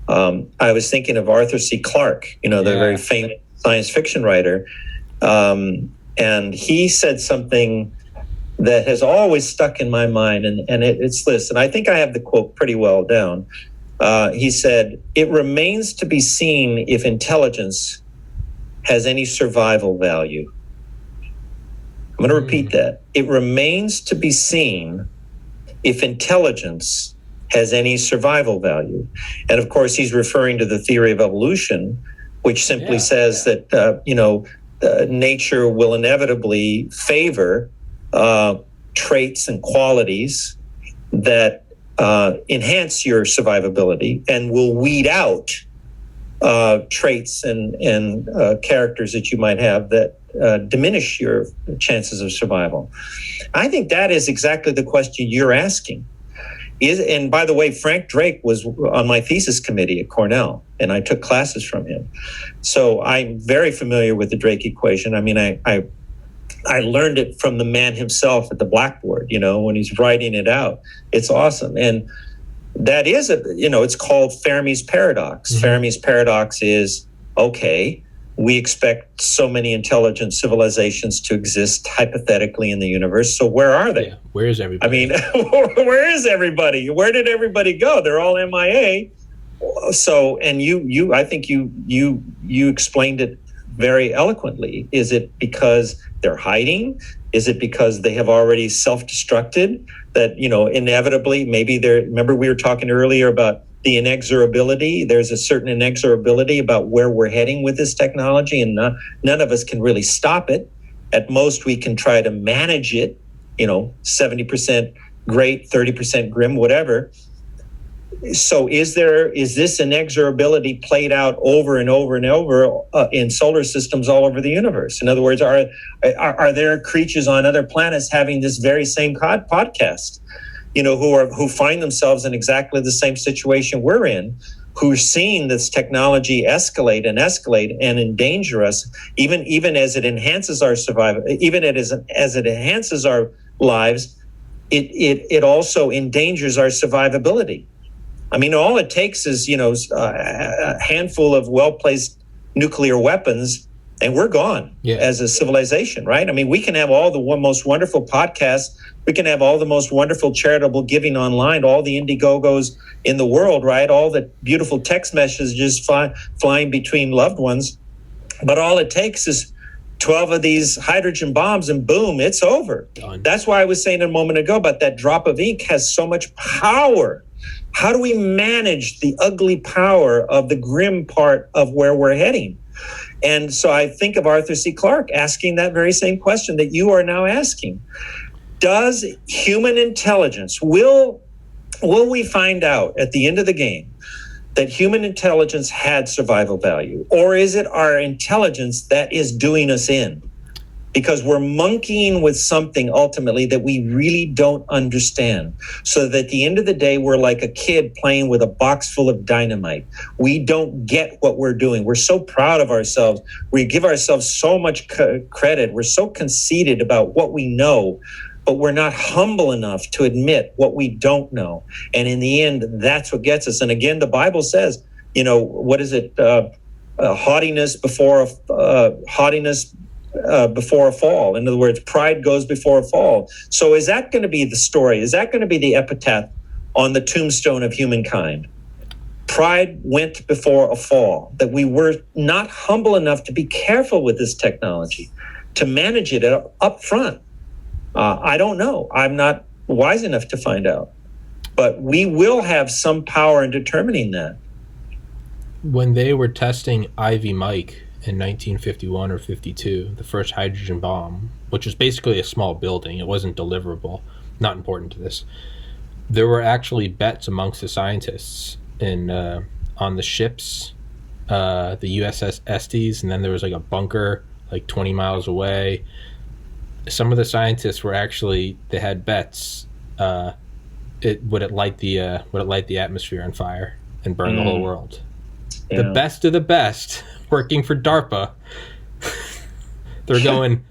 I was thinking of Arthur C. Clarke, the very famous science fiction writer. And he said something that has always stuck in my mind, and it's this, and I think I have the quote pretty well down. He said, "It remains to be seen if intelligence has any survival value." I'm going to repeat that. It remains to be seen if intelligence has any survival value. And of course, he's referring to the theory of evolution, which simply says that, nature will inevitably favor traits and qualities that enhance your survivability, and will weed out traits and characters that you might have that diminish your chances of survival? I think that is exactly the question you're asking. And by the way, Frank Drake was on my thesis committee at Cornell, and I took classes from him. So I'm very familiar with the Drake equation. I mean, I learned it from the man himself at the blackboard, when he's writing it out. It's awesome. And that is, it's called Fermi's paradox. Mm-hmm. Fermi's paradox is, okay, we expect so many intelligent civilizations to exist hypothetically in the universe. So where are they? Yeah, where is everybody? I mean, where is everybody? Where did everybody go? They're all MIA. So, and I think you explained it very eloquently. Is it because they're hiding? Is it because they have already self-destructed? That, inevitably, maybe remember we were talking earlier about the inexorability. There's a certain inexorability about where we're heading with this technology, and none of us can really stop it. At most, we can try to manage it, 70% great, 30% grim, whatever. So is this inexorability played out over and over and over in solar systems all over the universe? In other words, are there creatures on other planets having this very same podcast, who find themselves in exactly the same situation we're in, who are seeing this technology escalate and endanger us, even as it enhances our survival, even as it enhances our lives, it also endangers our survivability. I mean, all it takes is, a handful of well-placed nuclear weapons, and we're gone as a civilization, right? I mean, we can have all the most wonderful podcasts. We can have all the most wonderful charitable giving online, all the Indiegogos in the world, right? All the beautiful text messages flying between loved ones. But all it takes is 12 of these hydrogen bombs, and boom, it's over. Done. That's why I was saying a moment ago about that drop of ink has so much power. How do we manage the ugly power of the grim part of where we're heading? And so I think of Arthur C. Clarke asking that very same question that you are now asking. Does human intelligence, will we find out at the end of the game that human intelligence had survival value? Or is it our intelligence that is doing us in? Because we're monkeying with something ultimately that we really don't understand. So that at the end of the day, we're like a kid playing with a box full of dynamite. We don't get what we're doing. We're so proud of ourselves. We give ourselves so much credit. We're so conceited about what we know, but we're not humble enough to admit what we don't know. And in the end, that's what gets us. And again, the Bible says, what is it? Haughtiness before a fall. In other words, pride goes before a fall. So is that going to be the story? Is that going to be the epitaph on the tombstone of humankind? Pride went before a fall, that we were not humble enough to be careful with this technology, to manage it up front. I don't know. I'm not wise enough to find out. But we will have some power in determining that. When they were testing Ivy Mike in 1951 or 52, the first hydrogen bomb, which was basically a small building, it wasn't deliverable, not important to this. There were actually bets amongst the scientists on the ships, the USS Estes, and then there was like a bunker like 20 miles away. Some of the scientists were actually, they had bets. Would it light the atmosphere on fire and burn the whole world? Yeah. The best of the best, working for DARPA, they're going,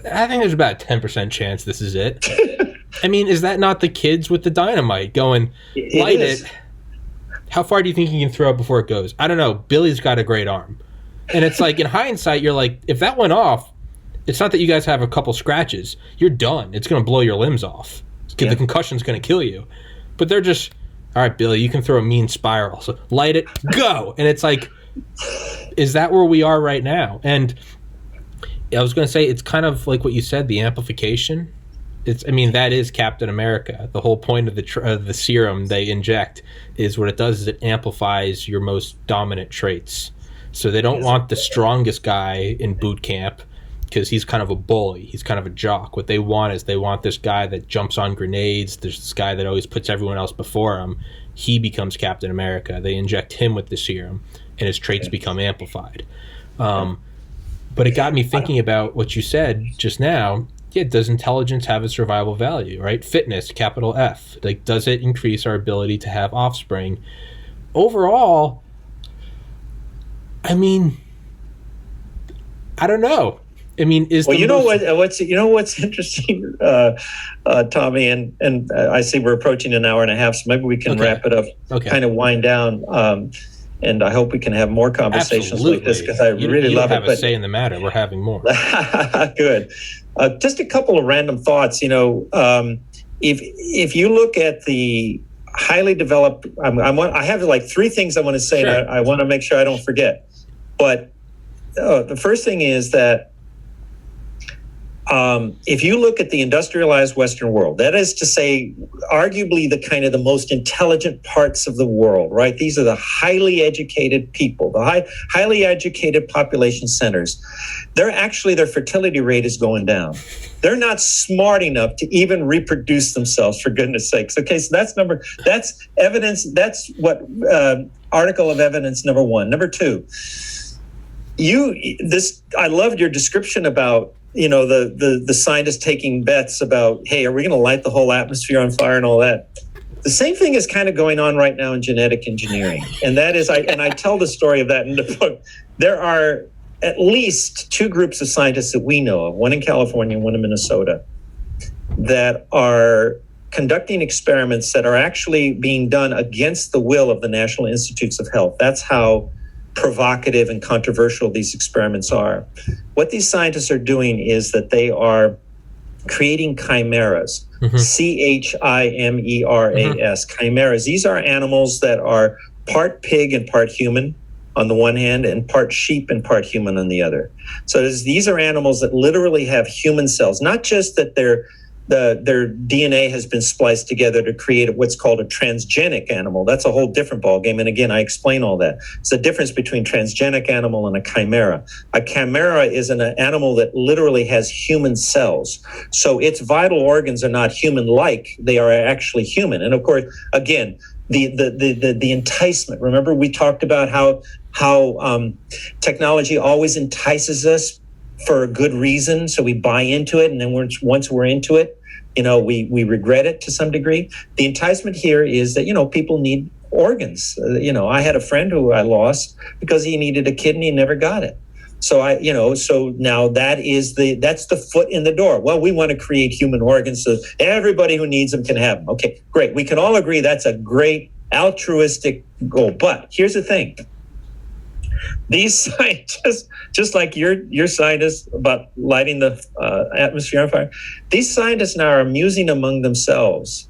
I think there's about a 10% chance this is it. I mean, is that not the kids with the dynamite going, light it? How far do you think you can throw it before it goes? I don't know. Billy's got a great arm. And it's like, in hindsight, you're like, if that went off, it's not that you guys have a couple scratches. You're done. It's going to blow your limbs off. The concussion's going to kill you. But they're just, all right, Billy, you can throw a mean spiral. So light it, go. And it's like, is that where we are right now? And I was going to say, it's kind of like what you said, the amplification. That is Captain America. The whole point of the serum they inject is what it does is it amplifies your most dominant traits. So they don't want the strongest guy in boot camp because he's kind of a bully. He's kind of a jock. What they want is this guy that jumps on grenades. There's this guy that always puts everyone else before him. He becomes Captain America. They inject him with the serum, and his traits become amplified. But it got me thinking about what you said just now. Yeah, does intelligence have a survival value, right? Fitness, capital F. Like, does it increase our ability to have offspring? Overall, I mean, I don't know. I mean, what's interesting, Tommy, and I see we're approaching an hour and a half, so maybe we can wrap it up, kind of wind down. And I hope we can have more conversations like this, because I really love it. You have a say in the matter. We're having more. Good. Just a couple of random thoughts. If you look at the highly developed, I have like three things I want to say, and I want to make sure I don't forget. But the first thing is that if you look at the industrialized Western world, that is to say, arguably the kind of the most intelligent parts of the world, right? These are the highly educated people, the highly educated population centers. Their fertility rate is going down. They're not smart enough to even reproduce themselves, for goodness sakes. Okay, so that's evidence. That's what article of evidence number one. Number two, I loved your description about the scientists taking bets about, hey, are we going to light the whole atmosphere on fire and all that? The same thing is kind of going on right now in genetic engineering. And that is, I tell the story of that in the book. There are at least two groups of scientists that we know of, one in California and one in Minnesota, that are conducting experiments that are actually being done against the will of the National Institutes of Health. That's how provocative and controversial these experiments are. What these scientists are doing is that they are creating chimeras, chimeras, chimeras. These are animals that are part pig and part human on the one hand, and part sheep and part human on the other. So these are animals that literally have human cells, not just that their DNA has been spliced together to create what's called a transgenic animal. That's a whole different ballgame. And again, I explain all that. It's the difference between transgenic animal and a chimera. A chimera is an animal that literally has human cells. So its vital organs are not human-like. They are actually human. And of course, again, the enticement. Remember, we talked about how technology always entices us for a good reason. So we buy into it. And then once we're into it, we regret it to some degree. The enticement here is that, people need organs. I had a friend who I lost because he needed a kidney and never got it. So so now that's the foot in the door. Well, we want to create human organs so everybody who needs them can have them. Okay, great. We can all agree that's a great altruistic goal. But here's the thing. These scientists, just like your scientists about lighting the atmosphere on fire, these scientists now are musing among themselves.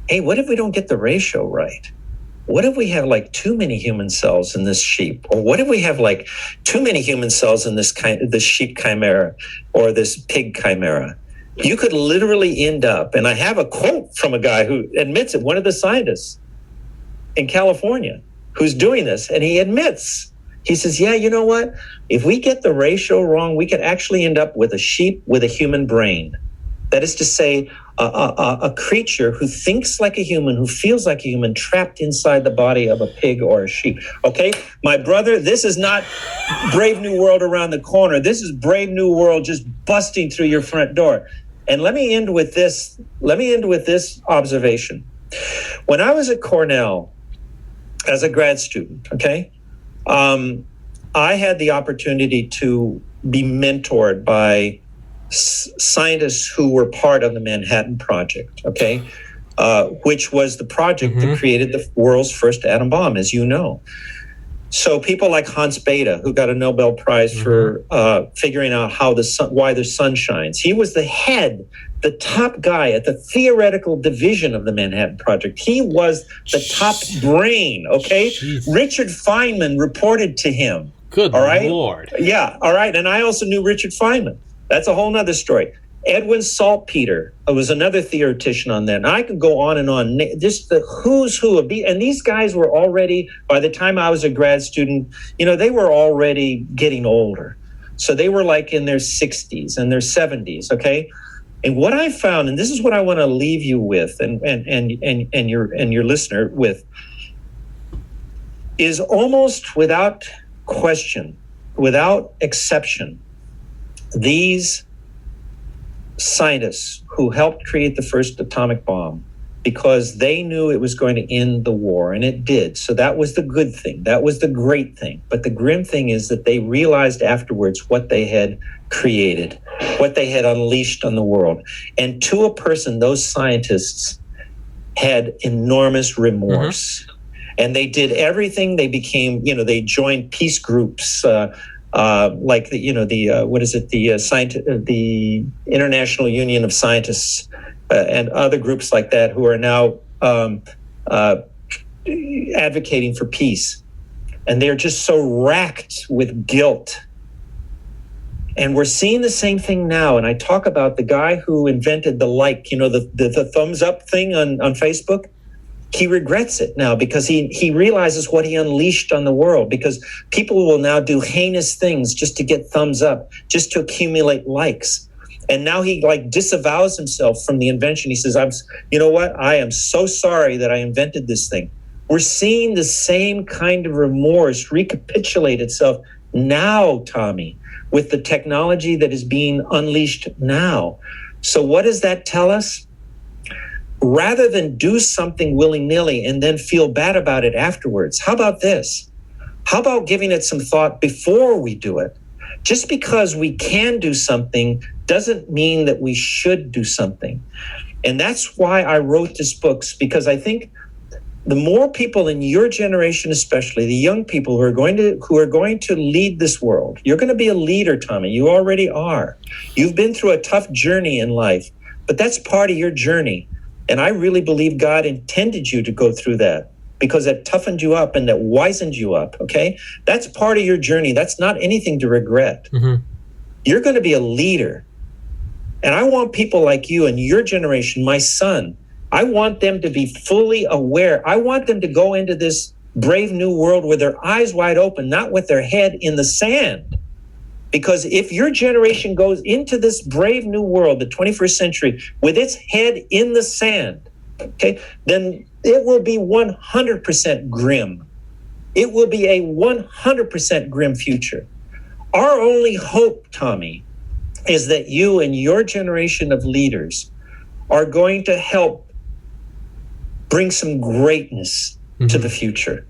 Hey, what if we don't get the ratio right? What if we have like too many human cells in this sheep? Or what if we have like too many human cells in this sheep chimera or this pig chimera? You could literally end up, and I have a quote from a guy who admits it, one of the scientists in California who's doing this, and he admits, he says, yeah, you know what? If we get the ratio wrong, we could actually end up with a sheep with a human brain. That is to say, a creature who thinks like a human, who feels like a human, trapped inside the body of a pig or a sheep. Okay, my brother, this is not Brave New World around the corner. This is Brave New World just busting through your front door. And let me end with this. Let me end with this observation. When I was at Cornell as a grad student, okay, I had the opportunity to be mentored by scientists who were part of the Manhattan Project, okay, which was the project that created the world's first atom bomb, as you know. So people like Hans Bethe, who got a Nobel Prize for figuring out why the sun shines. He was the top guy at the theoretical division of the Manhattan Project. He was the top brain, okay? Jeez. Richard Feynman reported to him. Good Lord. Yeah, all right. And I also knew Richard Feynman. That's a whole nother story. Edwin Saltpeter was another theoretician on that. And I could go on and on. Just the who's who of these. And these guys were already, by the time I was a grad student, they were already getting older. So they were like in their 60s and their 70s, okay? And what I found, and this is what I want to leave you with and your listener with, is almost without question, without exception, these scientists who helped create the first atomic bomb, because they knew it was going to end the war, and it did. So that was the good thing. That was the great thing. But the grim thing is that they realized afterwards what they had created, what they had unleashed on the world. And to a person, those scientists had enormous remorse. And they did everything. They became, they joined peace groups, like the International Union of Scientists, and other groups like that, who are now advocating for peace. And they're just so racked with guilt. And we're seeing the same thing now. And I talk about the guy who invented the the thumbs up thing on Facebook. He regrets it now because he realizes what he unleashed on the world, because people will now do heinous things just to get thumbs up, just to accumulate likes. And now he disavows himself from the invention. He says, I am so sorry that I invented this thing. We're seeing the same kind of remorse recapitulate itself now, Tommy, with the technology that is being unleashed now. So what does that tell us? Rather than do something willy-nilly and then feel bad about it afterwards, how about this? How about giving it some thought before we do it? Just because we can do something doesn't mean that we should do something. And that's why I wrote this book, because I think the more people in your generation, especially the young people who are going to lead this world, you're going to be a leader, Tommy. You already are. You've been through a tough journey in life, but that's part of your journey. And I really believe God intended you to go through that, because it toughened you up and that wisened you up, okay? That's part of your journey. That's not anything to regret. You're going to be a leader. And I want people like you and your generation, my son, I want them to be fully aware. I want them to go into this brave new world with their eyes wide open, not with their head in the sand. Because if your generation goes into this brave new world, the 21st century, with its head in the sand, okay, then it will be 100% grim. It will be a 100% grim future. Our only hope, Tommy, is that you and your generation of leaders are going to help bring some greatness to the future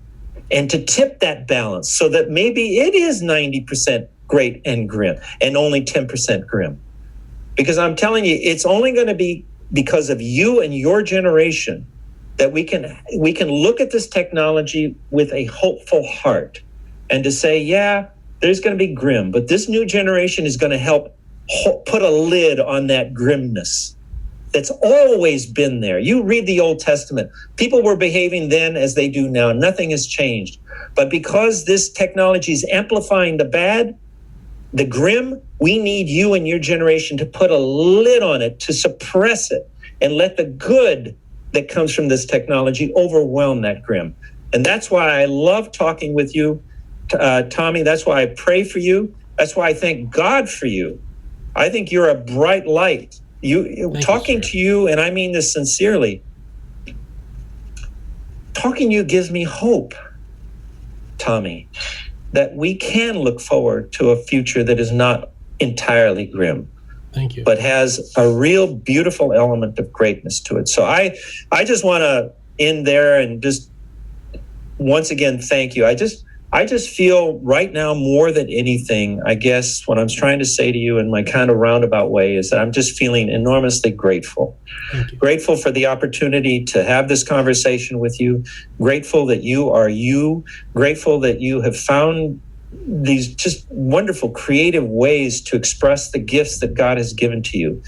and to tip that balance so that maybe it is 90% great and grim and only 10% grim. Because I'm telling you, it's only going to be because of you and your generation that we can look at this technology with a hopeful heart and to say, yeah, there's going to be grim, but this new generation is going to help put a lid on that grimness that's always been there. You read the Old Testament. People were behaving then as they do now. Nothing has changed. But because this technology is amplifying the bad, the grim, we need you and your generation to put a lid on it, to suppress it, and let the good that comes from this technology overwhelm that grim. And that's why I love talking with you, Tommy. That's why I pray for you. That's why I thank God for you. I think you're a bright light. Talking to you, and I mean this sincerely, talking to you gives me hope, Tommy, that we can look forward to a future that is not entirely grim. Thank you. But has a real beautiful element of greatness to it. So I just want to end there and just once again thank you. I just feel right now more than anything, I guess what I'm trying to say to you in my kind of roundabout way is that I'm just feeling enormously grateful. Grateful for the opportunity to have this conversation with you. Grateful that you are you. Grateful that you have found these just wonderful creative ways to express the gifts that God has given to you.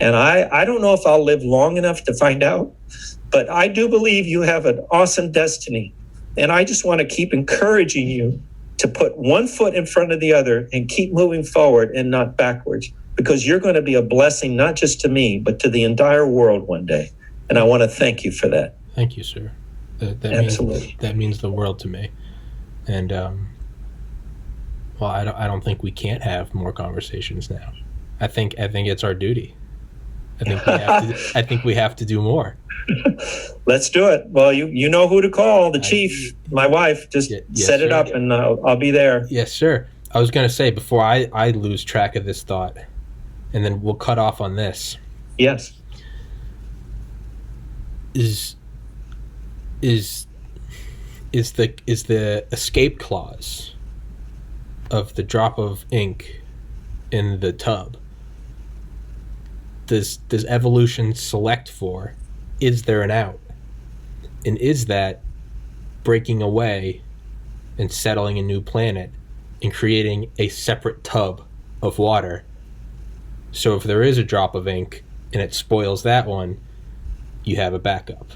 And I don't know if I'll live long enough to find out, but I do believe you have an awesome destiny. And I just want to keep encouraging you to put one foot in front of the other and keep moving forward and not backwards, because you're going to be a blessing, not just to me, but to the entire world one day. And I want to thank you for that. Thank you, sir. Absolutely. That means the world to me. And, well, I don't think we can't have more conversations now. I think it's our duty. I think we have to do more. Let's do it. Well, you know who to call, the chief, my wife. Just set it up and I'll be there. Yes, sir. I was going to say, before I lose track of this thought, and then we'll cut off on this. Yes. Is the escape clause of the drop of ink in the tub, does evolution select for, is there an out? And is that breaking away and settling a new planet and creating a separate tub of water? So if there is a drop of ink and it spoils that one, you have a backup.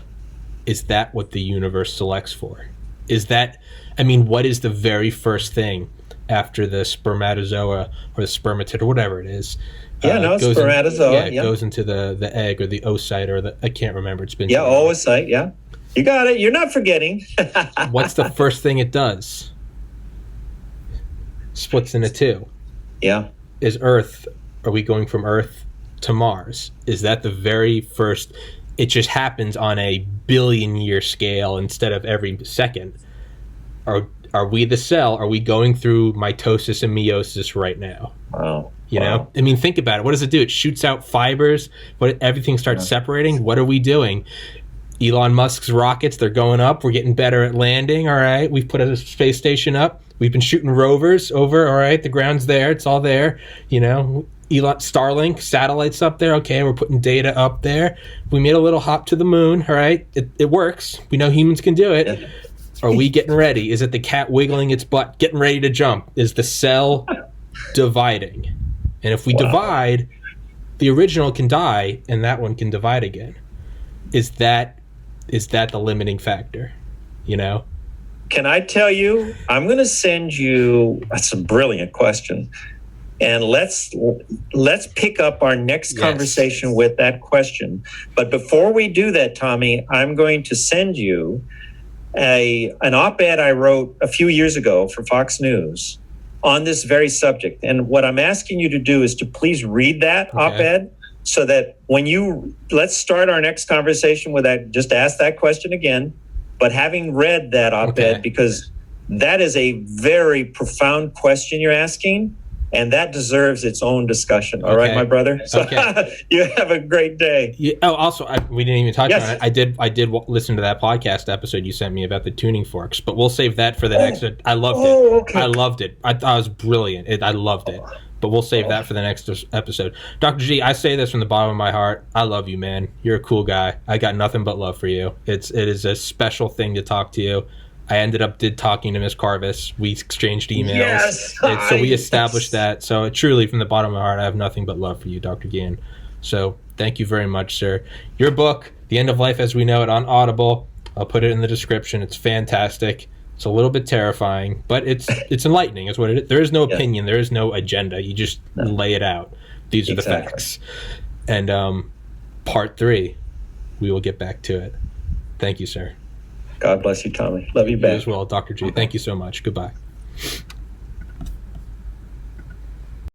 Is that what the universe selects for? Is that, I mean, what is the very first thing after the spermatozoa or the spermatid or whatever it is? Spermatozoa. It goes into the egg or the oocyte or I can't remember. It's been oocyte. Yeah, you got it. You're not forgetting. What's the first thing it does? Splits into two. Yeah. Is Earth? Are we going from Earth to Mars? Is that the very first? It just happens on a billion-year scale instead of every second. Are we the cell? Are we going through mitosis and meiosis right now? Wow. You know? I mean, think about it. What does it do? It shoots out fibers. Everything starts separating. What are we doing? Elon Musk's rockets, they're going up. We're getting better at landing, all right? We've put a space station up. We've been shooting rovers over, all right? The ground's there. It's all there, you know? Starlink satellites up there. Okay, we're putting data up there. We made a little hop to the moon. All right, it works. We know humans can do it. Yeah. Are we getting ready? Is it the cat wiggling its butt, getting ready to jump? Is the cell dividing? And if we divide, the original can die, and that one can divide again. Is that the limiting factor? You know? Can I tell you? I'm going to send you. That's a brilliant question. And let's pick up our next conversation with that question. But before we do that, Tommy, I'm going to send you an op-ed I wrote a few years ago for Fox News on this very subject. And what I'm asking you to do is to please read that op-ed so that let's start our next conversation with that, just ask that question again, but having read that op-ed, because that is a very profound question you're asking. And that deserves its own discussion. All right, my brother? So you have a great day. Yeah. Oh, also, we didn't even touch on it. I did listen to that podcast episode you sent me about the tuning forks, but we'll save that for the next. I loved it. Okay. I loved it. I thought it was brilliant. I loved it. But we'll save that for the next episode. Dr. G, I say this from the bottom of my heart. I love you, man. You're a cool guy. I got nothing but love for you. It is a special thing to talk to you. I ended up talking to Miss Carvis. We exchanged emails. Yes, so we established that. So truly, from the bottom of my heart, I have nothing but love for you, Dr. Guillen. So thank you very much, sir. Your book, The End of Life as We Know It, on Audible. I'll put it in the description. It's fantastic. It's a little bit terrifying, but it's enlightening is what it is. There is no opinion. There is no agenda. You just lay it out. These are the facts. And part 3, we will get back to it. Thank you, sir. God bless you, Tommy. Love you back. You as well, Dr. G. Thank you so much. Goodbye.